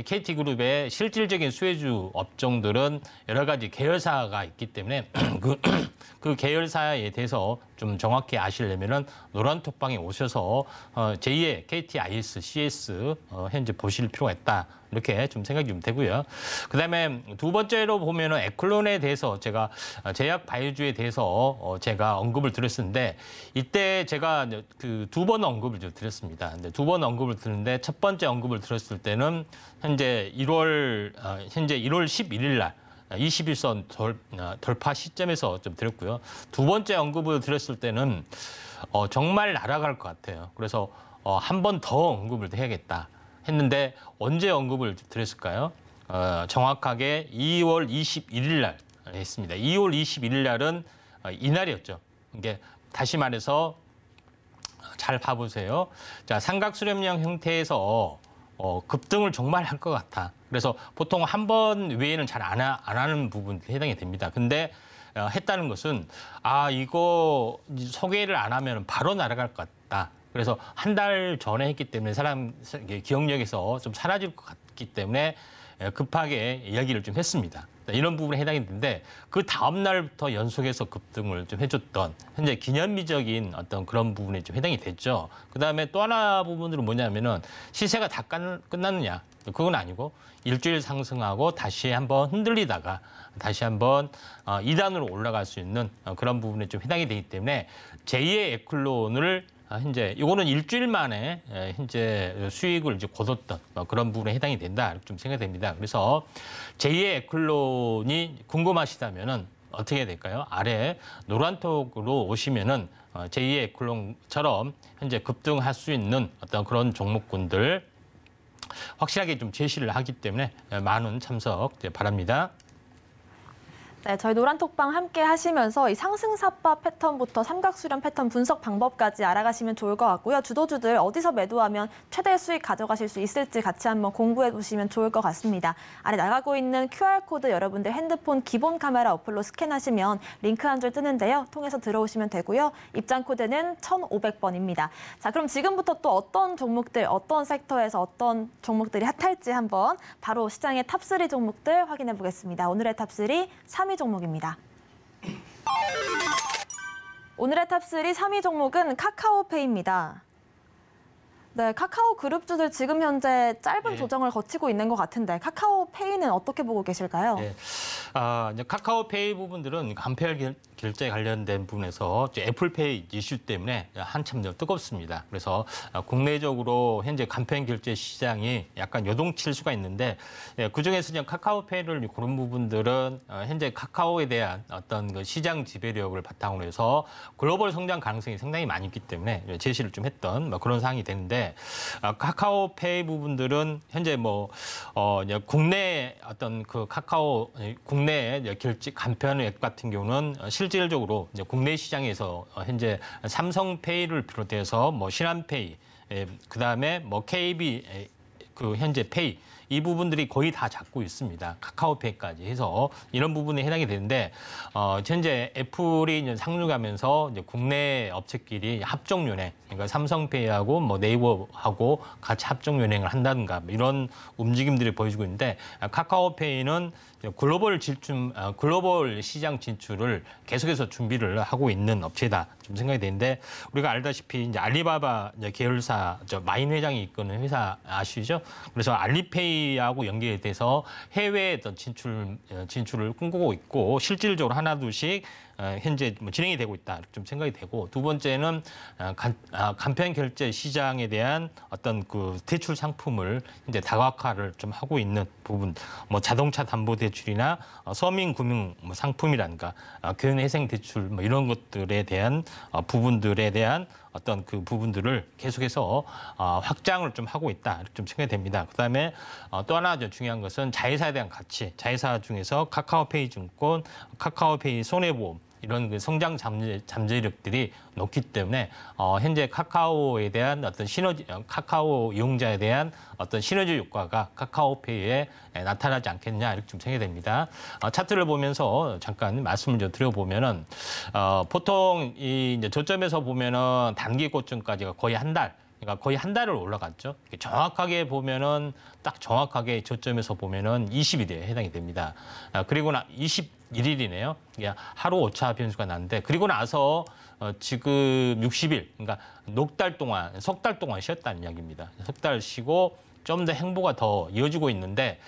KT그룹의 실질적인 수혜주 업종들은 여러 가지 계열사가 있기 때문에 그 계열사에 대해서 좀 정확히 아시려면은 노란톡방에 오셔서 제2의 KTIS, CS 현재 보실 필요가 있다. 이렇게 좀 생각이 좀 되고요. 그다음에 두 번째로 보면은 에클론에 대해서 제가 제약 바이오주에 대해서 제가 언급을 드렸었는데 이때 제가 그 두 번 언급을 좀 드렸습니다. 근데 두 번 언급을 드렸는데 첫 번째 언급을 드렸을 때는 현재 1월 11일 날 21선 돌파 시점에서 좀 드렸고요. 두 번째 언급을 드렸을 때는 정말 날아갈 것 같아요. 그래서 한 번 더 언급을 해야겠다 했는데 언제 언급을 드렸을까요? 정확하게 2월 21일 날 했습니다. 2월 21일 날은 이날이었죠. 이게 다시 말해서 잘 봐보세요. 자, 삼각수렴형 형태에서 급등을 정말 할 것 같아. 그래서 보통 한 번 외에는 잘 안 하는 부분들이 해당이 됩니다. 근데 했다는 것은 이거 소개를 안 하면 바로 날아갈 것 같다. 그래서 한 달 전에 했기 때문에 사람 기억력에서 좀 사라질 것 같기 때문에 급하게 이야기를 좀 했습니다. 이런 부분에 해당이 되는데 그 다음 날부터 연속해서 급등을 좀 해줬던 현재 기념비적인 어떤 그런 부분에 좀 해당이 됐죠. 그다음에 또 하나 부분들은 뭐냐면은 시세가 다 끝났느냐? 그건 아니고 일주일 상승하고 다시 한번 흔들리다가 다시 한번 2단으로 올라갈 수 있는 그런 부분에 좀 해당이 되기 때문에 제2의 에클론을 현재 이거는 일주일 만에 현재 수익을 이제 거뒀던 그런 부분에 해당이 된다 좀 생각됩니다. 그래서 제2의 에클론이 궁금하시다면은 어떻게 해야 될까요? 아래 노란톡으로 오시면은 제2의 에클론처럼 현재 급등할 수 있는 어떤 그런 종목군들 확실하게 좀 제시를 하기 때문에 많은 참석 바랍니다. 네, 저희 노란톡방 함께 하시면서 이 상승사파 패턴부터 삼각수렴 패턴 분석 방법까지 알아가시면 좋을 것 같고요. 주도주들 어디서 매도하면 최대 수익 가져가실 수 있을지 같이 한번 공부해 보시면 좋을 것 같습니다. 아래 나가고 있는 QR코드 여러분들 핸드폰 기본 카메라 어플로 스캔하시면 링크 한 줄 뜨는데요. 통해서 들어오시면 되고요. 입장 코드는 1,500번입니다. 자, 그럼 지금부터 또 어떤 종목들, 어떤 섹터에서 어떤 종목들이 핫할지 한번 바로 시장의 탑3 종목들 확인해 보겠습니다. 오늘의 탑3 3위 종목입니다. 오늘의 탑3 3위 종목은 카카오페이입니다. 네, 카카오 그룹주들 지금 현재 짧은 조정을 거치고 있는 것 같은데 카카오페이는 어떻게 보고 계실까요? 네. 이제 카카오페이 부분들은 간편 결제 관련된 부분에서 애플페이 이슈 때문에 한참 뜨겁습니다. 그래서 국내적으로 현재 간편 결제 시장이 약간 요동칠 수가 있는데 그중에서 그냥 카카오페이를 고른 부분들은 현재 카카오에 대한 어떤 그 시장 지배력을 바탕으로 해서 글로벌 성장 가능성이 상당히 많이 있기 때문에 제시를 좀 했던 그런 상황이 되는데 카카오페이 부분들은 현재 국내 어떤 그 카카오 국내 결제 간편 앱 같은 경우는 실질적으로 이제 국내 시장에서 현재 삼성페이를 비롯해서 신한페이, 그다음에 KB 그 현재 페이 이 부분들이 거의 다 잡고 있습니다. 카카오페이까지 해서 이런 부분에 해당이 되는데 현재 애플이 이제 상륙하면서 이제 국내 업체끼리 합종 연행, 그러니까 삼성페이하고 네이버하고 같이 합종 연행을 한다든가 이런 움직임들이 보여주고 있는데 카카오페이는 글로벌 시장 진출을 계속해서 준비를 하고 있는 업체다 좀 생각이 되는데 우리가 알다시피 이제 알리바바 계열사 마인 회장이 이끄는 회사 아시죠? 그래서 알리페이하고 연계돼서 해외에 어떤 진출을 꿈꾸고 있고 실질적으로 하나둘씩 현재 진행이 되고 있다 좀 생각이 되고 두 번째는 간편 결제 시장에 대한 어떤 그 대출 상품을 이제 다각화를 좀 하고 있는 부분, 자동차 담보 대출이나 서민 금융 상품이란가 교육회생 대출 이런 것들에 대한 부분들에 대한 어떤 그 부분들을 계속해서 확장을 좀 하고 있다 좀 생각이 됩니다. 그다음에 또 하나 중요한 것은 자회사에 대한 가치, 자회사 중에서 카카오페이 증권, 카카오페이 손해보험 이런 그 성장 잠재력들이 높기 때문에 현재 카카오에 대한 어떤 시너지, 카카오 이용자에 대한 어떤 시너지 효과가 카카오페이에 나타나지 않겠냐 이렇게 좀 생각이 됩니다. 차트를 보면서 잠깐 말씀을 좀 드려보면은 보통 이 이제 저점에서 보면은 단기 고점까지가 거의 한 달. 그러니까 거의 한 달을 올라갔죠. 정확하게 보면은 딱 정확하게 저점에서 보면은 20일에 해당이 됩니다. 그리고 21일이네요. 하루 오차 변수가 나는데 그리고 나서 지금 60일, 그러니까 석 달 동안 쉬었다는 이야기입니다. 석 달 쉬고 좀 더 행보가 더 이어지고 있는데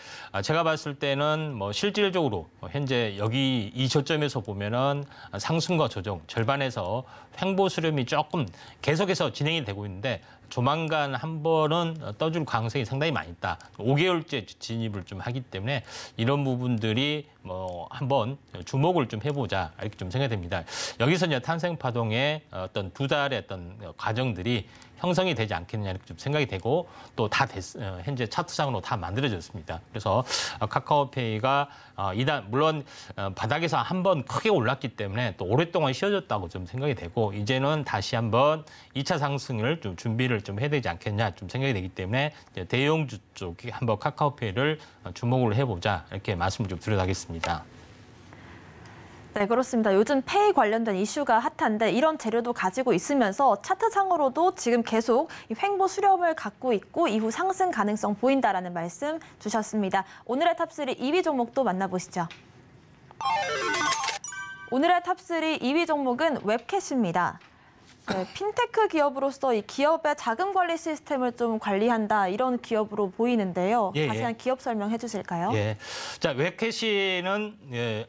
제가 봤을 때는 실질적으로 현재 여기 이 저점에서 보면은 상승과 조정 절반에서 횡보 수렴이 조금 계속해서 진행이 되고 있는데 조만간 한 번은 떠줄 가능성이 상당히 많이 있다. 5개월째 진입을 좀 하기 때문에 이런 부분들이 한번 주목을 좀 해보자 이렇게 좀 생각이 됩니다. 여기서 이제 탄생파동의 어떤 두 달의 어떤 과정들이 형성이 되지 않겠느냐 이렇게 좀 생각이 되고 또 다 현재 차트상으로 다 만들어졌습니다. 그래서 카카오페이가 물론 바닥에서 한번 크게 올랐기 때문에 또 오랫동안 쉬어졌다고 좀 생각이 되고 이제는 다시 한번 2차 상승을 좀 준비를 좀 해야 되지 않겠냐 좀 생각이 되기 때문에 대형주 쪽에 한번 카카오페이를 주목을 해보자 이렇게 말씀을 좀 드려야겠습니다. 네, 그렇습니다. 요즘 페이 관련된 이슈가 핫한데 이런 재료도 가지고 있으면서 차트상으로도 지금 계속 이 횡보 수렴을 갖고 있고 이후 상승 가능성 보인다라는 말씀 주셨습니다. 오늘의 탑3 2위 종목도 만나보시죠. 오늘의 탑3 2위 종목은 웹캐시입니다. 네, 핀테크 기업으로서 이 기업의 자금 관리 시스템을 좀 관리한다 이런 기업으로 보이는데요. 예, 자세한 기업 설명해 주실까요? 예. 자, 웹캐시는 예,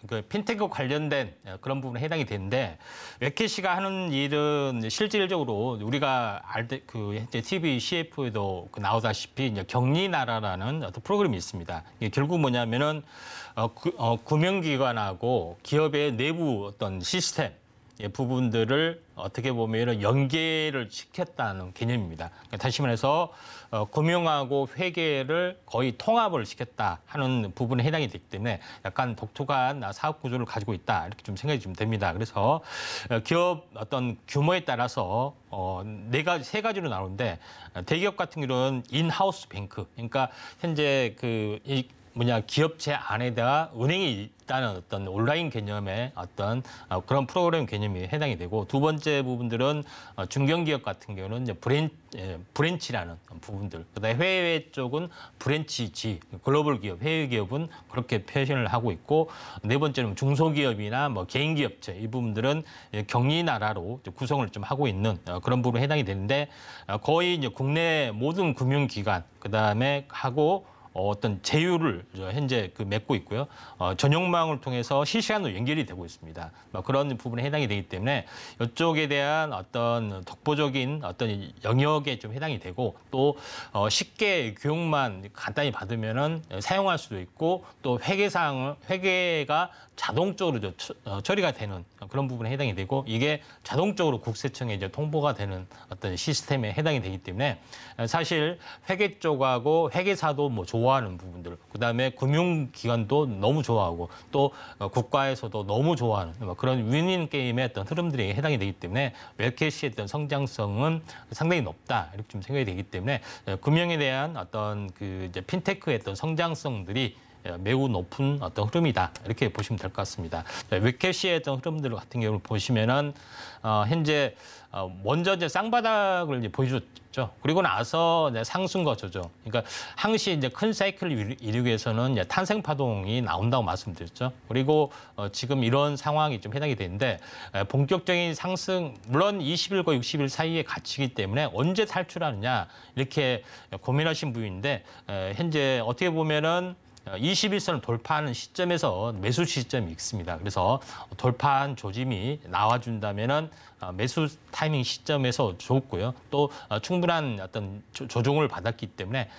그 핀테크 관련된 그런 부분에 해당이 되는데 웹캐시가 하는 일은 실질적으로 우리가 알때 그 현재 TV CF에도 나오다시피 이제 격리나라라는 어떤 프로그램이 있습니다. 이게 결국 뭐냐면은 금융기관하고 기업의 내부 어떤 시스템 부분들을 어떻게 보면 연계를 시켰다는 개념입니다. 다시 말해서 금융하고 회계를 거의 통합을 시켰다 하는 부분에 해당이 되기 때문에 약간 독특한 사업 구조를 가지고 있다 이렇게 좀 생각이 좀 됩니다. 그래서 기업 어떤 규모에 따라서 세 가지로 나오는데 대기업 같은 경우는 인하우스 뱅크, 그러니까 현재 기업체 안에다가 은행이 있다는 어떤 온라인 개념의 어떤 그런 프로그램 개념이 해당이 되고, 두 번째 부분들은 중견기업 같은 경우는 이제 브랜치라는 부분들, 그다음에 해외 쪽은 브랜치지, 글로벌 기업, 해외 기업은 그렇게 표현을 하고 있고, 네 번째는 중소기업이나 개인기업체 이 부분들은 격리나라로 구성을 좀 하고 있는 그런 부분에 해당이 되는데, 거의 이제 국내 모든 금융기관 그다음에 하고 어떤 제휴를 현재 맺고 있고요. 전용망을 통해서 실시간으로 연결이 되고 있습니다. 그런 부분에 해당이 되기 때문에 이쪽에 대한 어떤 독보적인 어떤 영역에 좀 해당이 되고, 또 쉽게 교육만 간단히 받으면은 사용할 수도 있고, 또 회계가 자동적으로 처리가 되는 그런 부분에 해당이 되고, 이게 자동적으로 국세청에 이제 통보가 되는 어떤 시스템에 해당이 되기 때문에 사실 회계 쪽하고 회계사도 좋아하는 부분들, 그다음에 금융기관도 너무 좋아하고, 또 국가에서도 너무 좋아하는 그런 윈윈 게임의 어떤 흐름들이 해당이 되기 때문에 웹캐시의 어떤 성장성은 상당히 높다 이렇게 좀 생각이 되기 때문에 금융에 대한 어떤 이제 핀테크의 어떤 성장성들이 매우 높은 어떤 흐름이다 이렇게 보시면 될 것 같습니다. 웹캐시의 어떤 흐름들 같은 경우를 보시면은 현재 먼저 이제 쌍바닥을 이제 보여줬죠. 그리고 나서 이제 상승과 조정. 그러니까 항시 이제 큰 사이클을 이루기 위해서는 이제 탄생 파동이 나온다고 말씀드렸죠. 그리고 지금 이런 상황이 좀 해당이 되는데, 본격적인 상승, 물론 20일과 60일 사이에 갇히기 때문에 언제 탈출하느냐 이렇게 고민하신 분인데, 현재 어떻게 보면은 21선을 돌파하는 시점에서 매수 시점이 있습니다. 그래서 돌파한 조짐이 나와준다면은 매수 타이밍 시점에서 좋고요. 또 충분한 어떤 조정을 받았기 때문에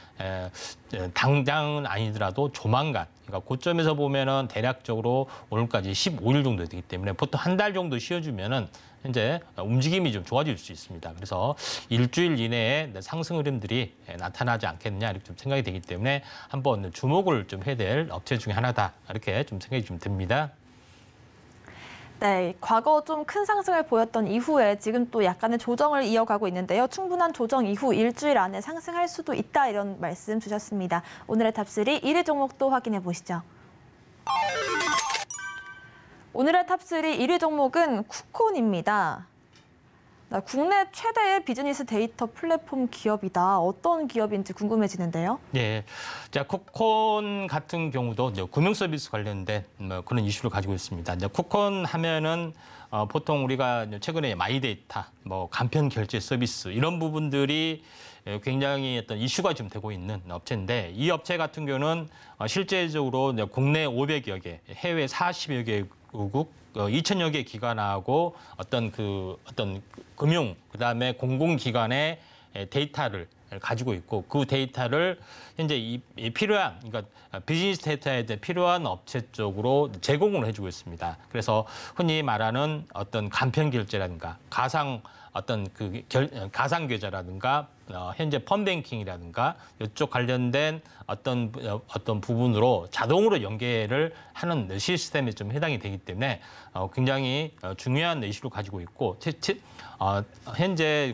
당장은 아니더라도 조만간, 그러니까 고점에서 보면은 대략적으로 오늘까지 15일 정도 되기 때문에 보통 한 달 정도 쉬어주면은 현재 움직임이 좀 좋아질 수 있습니다. 그래서 일주일 이내에 상승 흐름들이 나타나지 않겠느냐 이렇게 좀 생각이 되기 때문에 한번 주목을 좀 해야 될 업체 중에 하나다 이렇게 좀 생각이 좀 듭니다. 네, 과거 좀 큰 상승을 보였던 이후에 지금 또 약간의 조정을 이어가고 있는데요. 충분한 조정 이후 일주일 안에 상승할 수도 있다 이런 말씀 주셨습니다. 오늘의 탑3 1위 종목도 확인해 보시죠. 오늘의 탑3 1위 종목은 쿠콘입니다. 국내 최대의 비즈니스 데이터 플랫폼 기업이다. 어떤 기업인지 궁금해지는데요. 네, 자 쿠콘 같은 경우도 이제 금융 서비스 관련된 그런 이슈를 가지고 있습니다. 이제 쿠콘 하면은 보통 우리가 최근에 마이데이터, 간편 결제 서비스 이런 부분들이 굉장히 어떤 이슈가 좀 되고 있는 업체인데, 이 업체 같은 경우는 실제적으로 국내 500여 개, 해외 40여 개국 2,000여 개 기관하고 어떤 금융, 그다음에 공공기관의 데이터를 가지고 있고, 그 데이터를 현재 필요한, 그러니까 비즈니스 데이터에 필요한 업체 쪽으로 제공을 해주고 있습니다. 그래서 흔히 말하는 어떤 간편 결제라든가 가상 계좌라든가 현재 펀뱅킹이라든가 이쪽 관련된 어떤 부분으로 자동으로 연계를 하는 시스템에 좀 해당이 되기 때문에 굉장히 중요한 이슈를 가지고 있고, 현재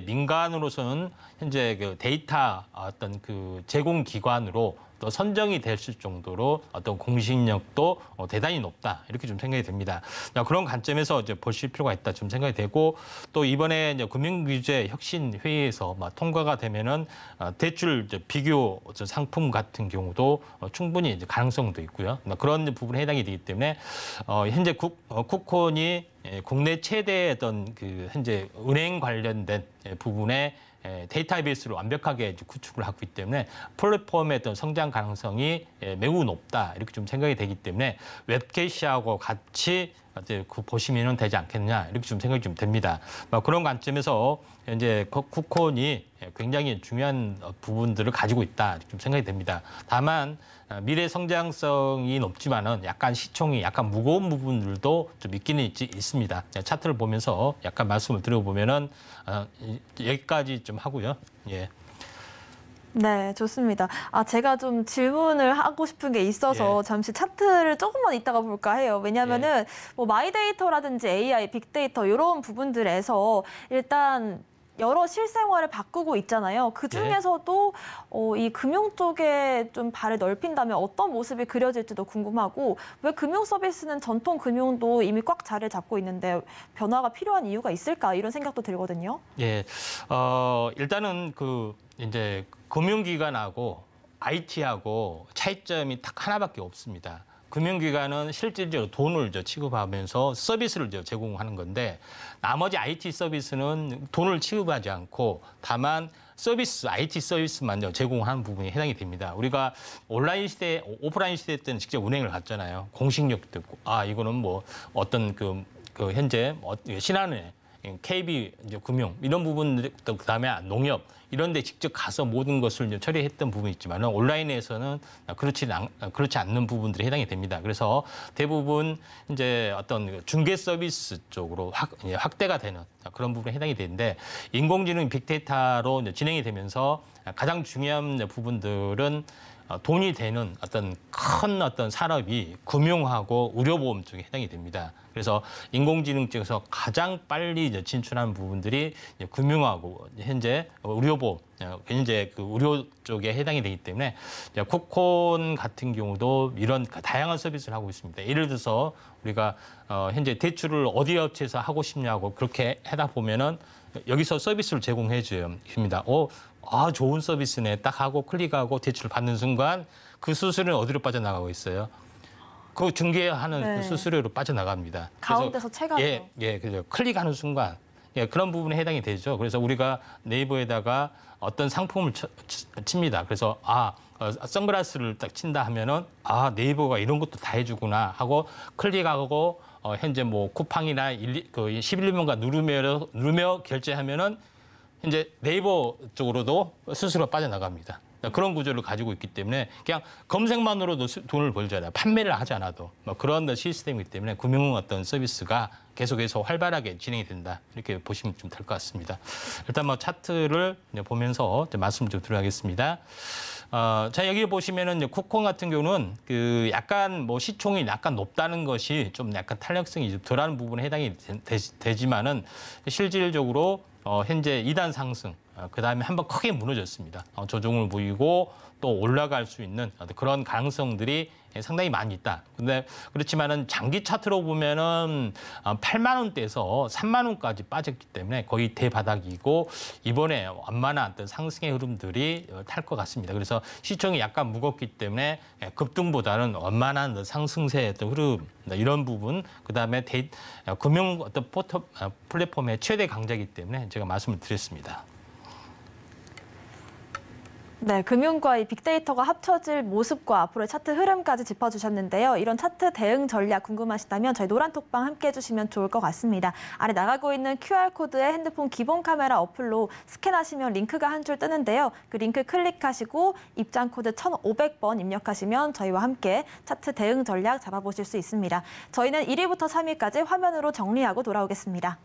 민간으로서는 현재 데이터 어떤 제공 기관으로 또 선정이 됐을 정도로 어떤 공신력도 대단히 높다 이렇게 좀 생각이 됩니다. 그런 관점에서 이제 보실 필요가 있다 좀 생각이 되고, 또 이번에 이제 금융규제 혁신 회의에서 통과가 되면은 대출 비교 상품 같은 경우도 충분히 이제 가능성도 있고요. 그런 부분에 해당이 되기 때문에 현재 쿠콘이 국내 최대의 어떤 그 현재 은행 관련된 부분에 데이터베이스를 완벽하게 구축을 하고 있기 때문에 플랫폼의 어떤 성장 가능성이 매우 높다 이렇게 좀 생각이 되기 때문에 웹캐시하고 같이 보시면 되지 않겠냐 이렇게 좀 생각이 좀 됩니다. 그런 관점에서 이제 쿠콘이 굉장히 중요한 부분들을 가지고 있다 이렇게 좀 생각이 됩니다. 다만 미래 성장성이 높지만은 약간 시총이 약간 무거운 부분들도 좀 있기는 있습니다. 차트를 보면서 약간 말씀을 드려보면은 여기까지 좀 하고요. 예. 네, 좋습니다. 제가 좀 질문을 하고 싶은 게 있어서 잠시 차트를 조금만 이따가 볼까 해요. 왜냐하면은 뭐 마이데이터라든지 AI, 빅데이터 이런 부분들에서 일단 여러 실생활을 바꾸고 있잖아요. 그 중에서도 이 금융 쪽에 좀 발을 넓힌다면 어떤 모습이 그려질지도 궁금하고 왜 금융 서비스는 전통 금융도 이미 꽉 자리를 잡고 있는데 변화가 필요한 이유가 있을까 이런 생각도 들거든요. 예, 일단은 이제 금융기관하고 IT하고 차이점이 딱 하나밖에 없습니다. 금융기관은 실질적으로 돈을 취급하면서 서비스를 제공하는 건데 나머지 IT 서비스는 돈을 취급하지 않고 다만 IT 서비스만 제공하는 부분이 해당이 됩니다. 우리가 온라인 시대, 오프라인 시대 때는 직접 은행을 갔잖아요. 공식력도 있고, 이거는 뭐 어떤 현재 신한은행, KB 금융 이런 부분들 또 그다음에 농협 이런 데 직접 가서 모든 것을 처리했던 부분이 있지만 온라인에서는 그렇지 않는 부분들이 해당이 됩니다. 그래서 대부분 이제 어떤 중개 서비스 쪽으로 확대가 되는 그런 부분에 해당이 되는데 인공지능 빅데이터로 진행이 되면서 가장 중요한 부분들은 돈이 되는 큰 산업이 금융하고 의료보험 쪽에 해당이 됩니다. 그래서 인공지능 쪽에서 가장 빨리 진출하는 부분들이 금융하고 현재 의료보험, 현재 의료 쪽에 해당이 되기 때문에 쿠콘 같은 경우도 이런 다양한 서비스를 하고 있습니다. 예를 들어서 우리가 현재 대출을 어디 업체에서 하고 싶냐고 그렇게 하다 보면은 여기서 서비스를 제공해 줍니다. 좋은 서비스네 딱 하고 클릭하고 대출을 받는 순간 그 수수료는 어디로 빠져나가고 있어요? 그 중개하는 그 수수료로 빠져나갑니다. 가운데서 채가죠. 그래서 클릭하는 순간 그런 부분에 해당이 되죠. 그래서 우리가 네이버에다가 어떤 상품을 칩니다. 그래서 선글라스를 딱 친다 하면은 네이버가 이런 것도 다 해주구나 하고 클릭하고 현재 뭐 쿠팡이나 11번가 누르며 결제하면은 이제 네이버 쪽으로도 스스로 빠져나갑니다. 그런 구조를 가지고 있기 때문에 그냥 검색만으로도 돈을 벌잖아요. 판매를 하지 않아도 그런 시스템이기 때문에 금융 어떤 서비스가 계속해서 활발하게 진행이 된다. 이렇게 보시면 좀 될 것 같습니다. 일단 차트를 보면서 말씀 좀 드리겠습니다. 자, 여기 보시면은 이제 쿠콘 같은 경우는 약간 시총이 약간 높다는 것이 좀 약간 탄력성이 좀 덜한 부분에 해당이 되지만은 실질적으로 현재 2단 상승, 그다음에 한번 크게 무너졌습니다. 조정을 보이고 또 올라갈 수 있는 그런 가능성들이 상당히 많이 있다. 근데 그렇지만은 장기 차트로 보면은 8만 원대에서 3만 원까지 빠졌기 때문에 거의 대바닥이고 이번에 완만한 어떤 상승의 흐름들이 탈 것 같습니다. 그래서 시총이 약간 무겁기 때문에 급등보다는 완만한 상승세의 어떤 흐름 이런 부분, 그다음에 금융 어떤 플랫폼의 최대 강자이기 때문에 제가 말씀을 드렸습니다. 네, 금융과 이 빅데이터가 합쳐질 모습과 앞으로의 차트 흐름까지 짚어주셨는데요. 이런 차트 대응 전략 궁금하시다면 저희 노란톡방 함께 해주시면 좋을 것 같습니다. 아래 나가고 있는 QR코드에 핸드폰 기본 카메라 어플로 스캔하시면 링크가 한 줄 뜨는데요. 그 링크 클릭하시고 입장 코드 1500번 입력하시면 저희와 함께 차트 대응 전략 잡아보실 수 있습니다. 저희는 1위부터 3위까지 화면으로 정리하고 돌아오겠습니다.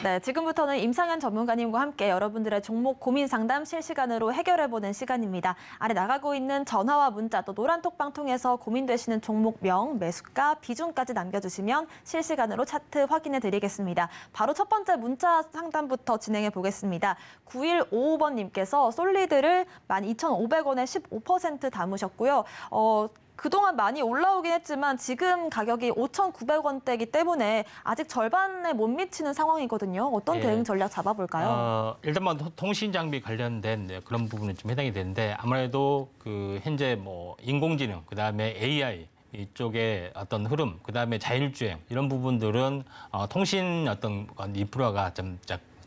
네, 지금부터는 임상현 전문가님과 함께 여러분들의 종목 고민 상담 실시간으로 해결해보는 시간입니다. 아래 나가고 있는 전화와 문자 또 노란톡방 통해서 고민되시는 종목명, 매수가, 비중까지 남겨주시면 실시간으로 차트 확인해드리겠습니다. 바로 첫 번째 문자 상담부터 진행해 보겠습니다. 9155번님께서 솔리드를 12,500원에 15% 담으셨고요. 그동안 많이 올라오긴 했지만 지금 가격이 5,900원대이기 때문에 아직 절반에 못 미치는 상황이거든요. 어떤 대응 전략 잡아볼까요? 일단 뭐 통신 장비 관련된 그런 부분은 좀 해당이 되는데 아무래도 그 현재 뭐 인공지능 그다음에 AI 이쪽에 어떤 흐름 그다음에 자율주행 이런 부분들은 통신 어떤 인프라가 좀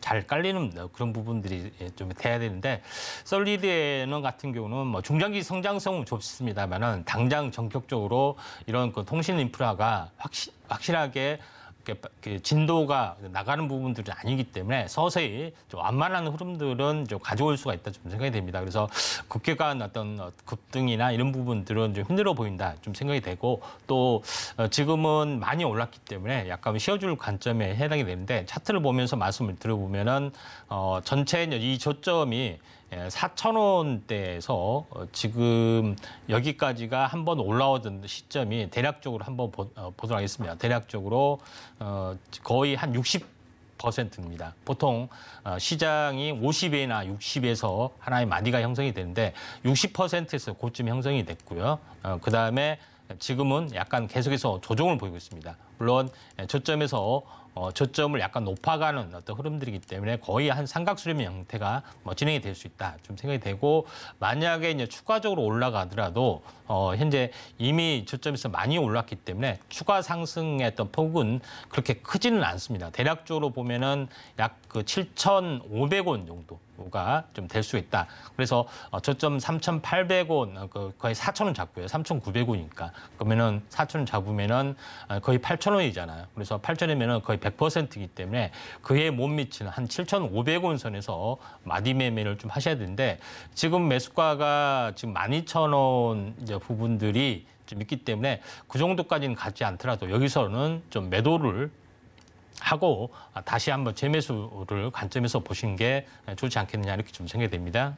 잘 깔리는 그런 부분들이 좀 돼야 되는데 솔리드에는 같은 경우는 뭐 중장기 성장성은 좋습니다만은 당장 전격적으로 이런 그 통신 인프라가 확실하게 진도가 나가는 부분들은 아니기 때문에 서서히 좀 완만한 흐름들은 좀 가져올 수가 있다 좀 생각이 됩니다. 그래서 급격한 어떤 급등이나 이런 부분들은 좀 힘들어 보인다 좀 생각이 되고 또 지금은 많이 올랐기 때문에 약간 쉬어줄 관점에 해당이 되는데 차트를 보면서 말씀을 들어보면은 전체 이 저점이 4,000원대에서 지금 여기까지가 한번 올라오던 시점이 대략적으로 한번 보도록 하겠습니다. 대략적으로 거의 한 60%입니다. 보통 시장이 50에나 60에서 하나의 마디가 형성이 되는데 60%에서 고점 형성이 됐고요. 그다음에 지금은 약간 계속해서 조정을 보이고 있습니다. 물론 저점에서 저점을 약간 높아가는 어떤 흐름들이기 때문에 거의 한 삼각수렴의 형태가 진행이 될 수 있다 좀 생각이 되고 만약에 이제 추가적으로 올라가더라도 현재 이미 저점에서 많이 올랐기 때문에 추가 상승의 어떤 폭은 그렇게 크지는 않습니다. 대략적으로 보면은 약 그 7,500원 정도가 좀 될 수 있다. 그래서 저점 3,800원 거의 4,000원 잡고요. 3,900원이니까 그러면은 4,000원 잡으면은 거의 8,000원이잖아요. 그래서 8,000원이면은 거의 100%이기 때문에 그에 못 미치는 한 7,500원 선에서 마디 매매를 좀 하셔야 되는데 지금 매수가가 지금 12,000원 이제 부분들이 좀 있기 때문에 그 정도까지는 가지 않더라도 여기서는 좀 매도를 하고 다시 한번 재매수를 관점에서 보시는 게 좋지 않겠느냐 이렇게 좀 생각이 됩니다.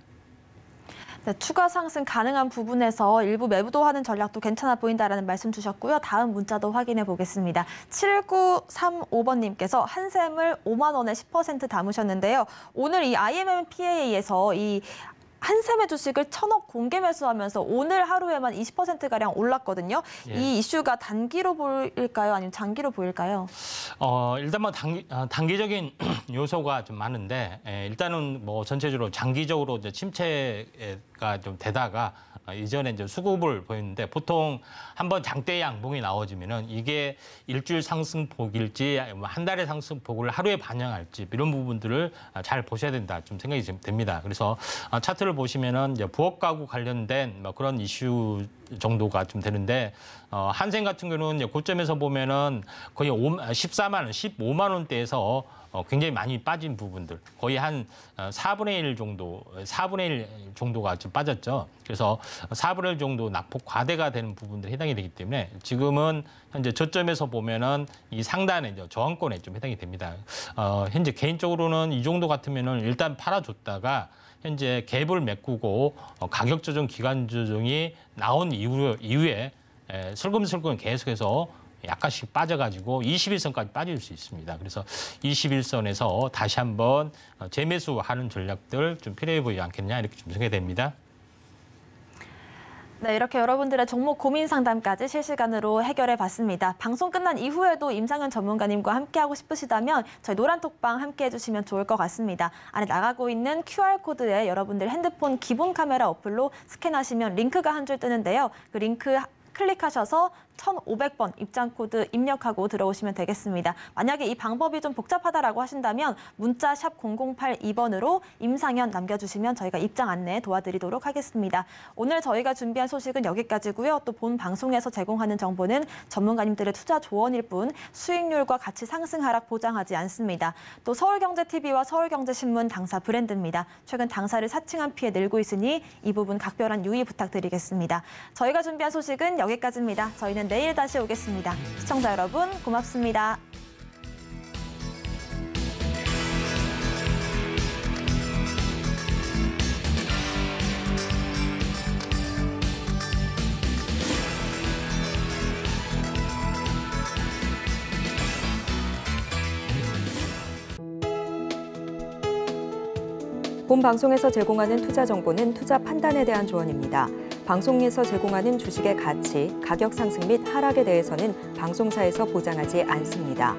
네, 추가 상승 가능한 부분에서 일부 매부도 하는 전략도 괜찮아 보인다라는 말씀 주셨고요. 다음 문자도 확인해 보겠습니다. 7935번님께서 한샘을 5만 원에 10% 담으셨는데요. 오늘 이 IMMPA에서 이 한샘의 주식을 1,000억 공개 매수하면서 오늘 하루에만 20%가량 올랐거든요. 예. 이 이슈가 단기로 보일까요? 아니면 장기로 보일까요? 일단 뭐 단기적인 요소가 좀 많은데 일단은 뭐 전체적으로 장기적으로 이제 침체가 좀 되다가 이전에 이제 수급을 보였는데 보통 한번 장대 양봉이 나와지면은 이게 일주일 상승폭일지 한 달의 상승폭을 하루에 반영할지 이런 부분들을 잘 보셔야 된다 좀 생각이 좀 됩니다. 그래서 차트를 보시면은 이제 부업 가구 관련된 뭐 그런 이슈 정도가 좀 되는데 한샘 같은 경우는 이제 고점에서 보면은 거의 14만 원, 15만 원대에서 굉장히 많이 빠진 부분들 거의 한 4분의 1 정도, 4분의 1 정도가 좀 빠졌죠. 그래서 4분의 1 정도 낙폭 과대가 되는 부분들이 해당이 되기 때문에 지금은 현재 저점에서 보면은 이 상단에 저항권에 좀 해당이 됩니다. 현재 개인적으로는 이 정도 같으면은 일단 팔아줬다가 현재 갭을 메꾸고 가격 조정, 기간 조정이 나온 이후에 슬금슬금 계속해서 약간씩 빠져가지고 21선까지 빠질 수 있습니다. 그래서 21선에서 다시 한번 재매수하는 전략들 좀 필요해 보이지 않겠냐 이렇게 좀 생각이 됩니다. 네, 이렇게 여러분들의 종목 고민 상담까지 실시간으로 해결해 봤습니다. 방송 끝난 이후에도 임상현 전문가님과 함께하고 싶으시다면 저희 노란톡방 함께해 주시면 좋을 것 같습니다. 안에 나가고 있는 QR코드에 여러분들 핸드폰 기본 카메라 어플로 스캔하시면 링크가 한 줄 뜨는데요. 그 링크 클릭하셔서 1,500번 입장 코드 입력하고 들어오시면 되겠습니다. 만약에 이 방법이 좀 복잡하다라고 하신다면 문자 샵 0082번으로 임상현 남겨주시면 저희가 입장 안내 도와드리도록 하겠습니다. 오늘 저희가 준비한 소식은 여기까지고요. 또 본 방송에서 제공하는 정보는 전문가님들의 투자 조언일 뿐 수익률과 가치 상승 하락 보장하지 않습니다. 또 서울경제TV와 서울경제신문 당사 브랜드입니다. 최근 당사를 사칭한 피해 늘고 있으니 이 부분 각별한 유의 부탁드리겠습니다. 저희가 준비한 소식은 여기까지입니다. 저희는 내일 다시 오겠습니다. 시청자 여러분 고맙습니다. 본 방송에서 제공하는 투자 정보는 투자 판단에 대한 조언입니다. 방송에서 제공하는 주식의 가치, 가격 상승 및 하락에 대해서는 방송사에서 보장하지 않습니다.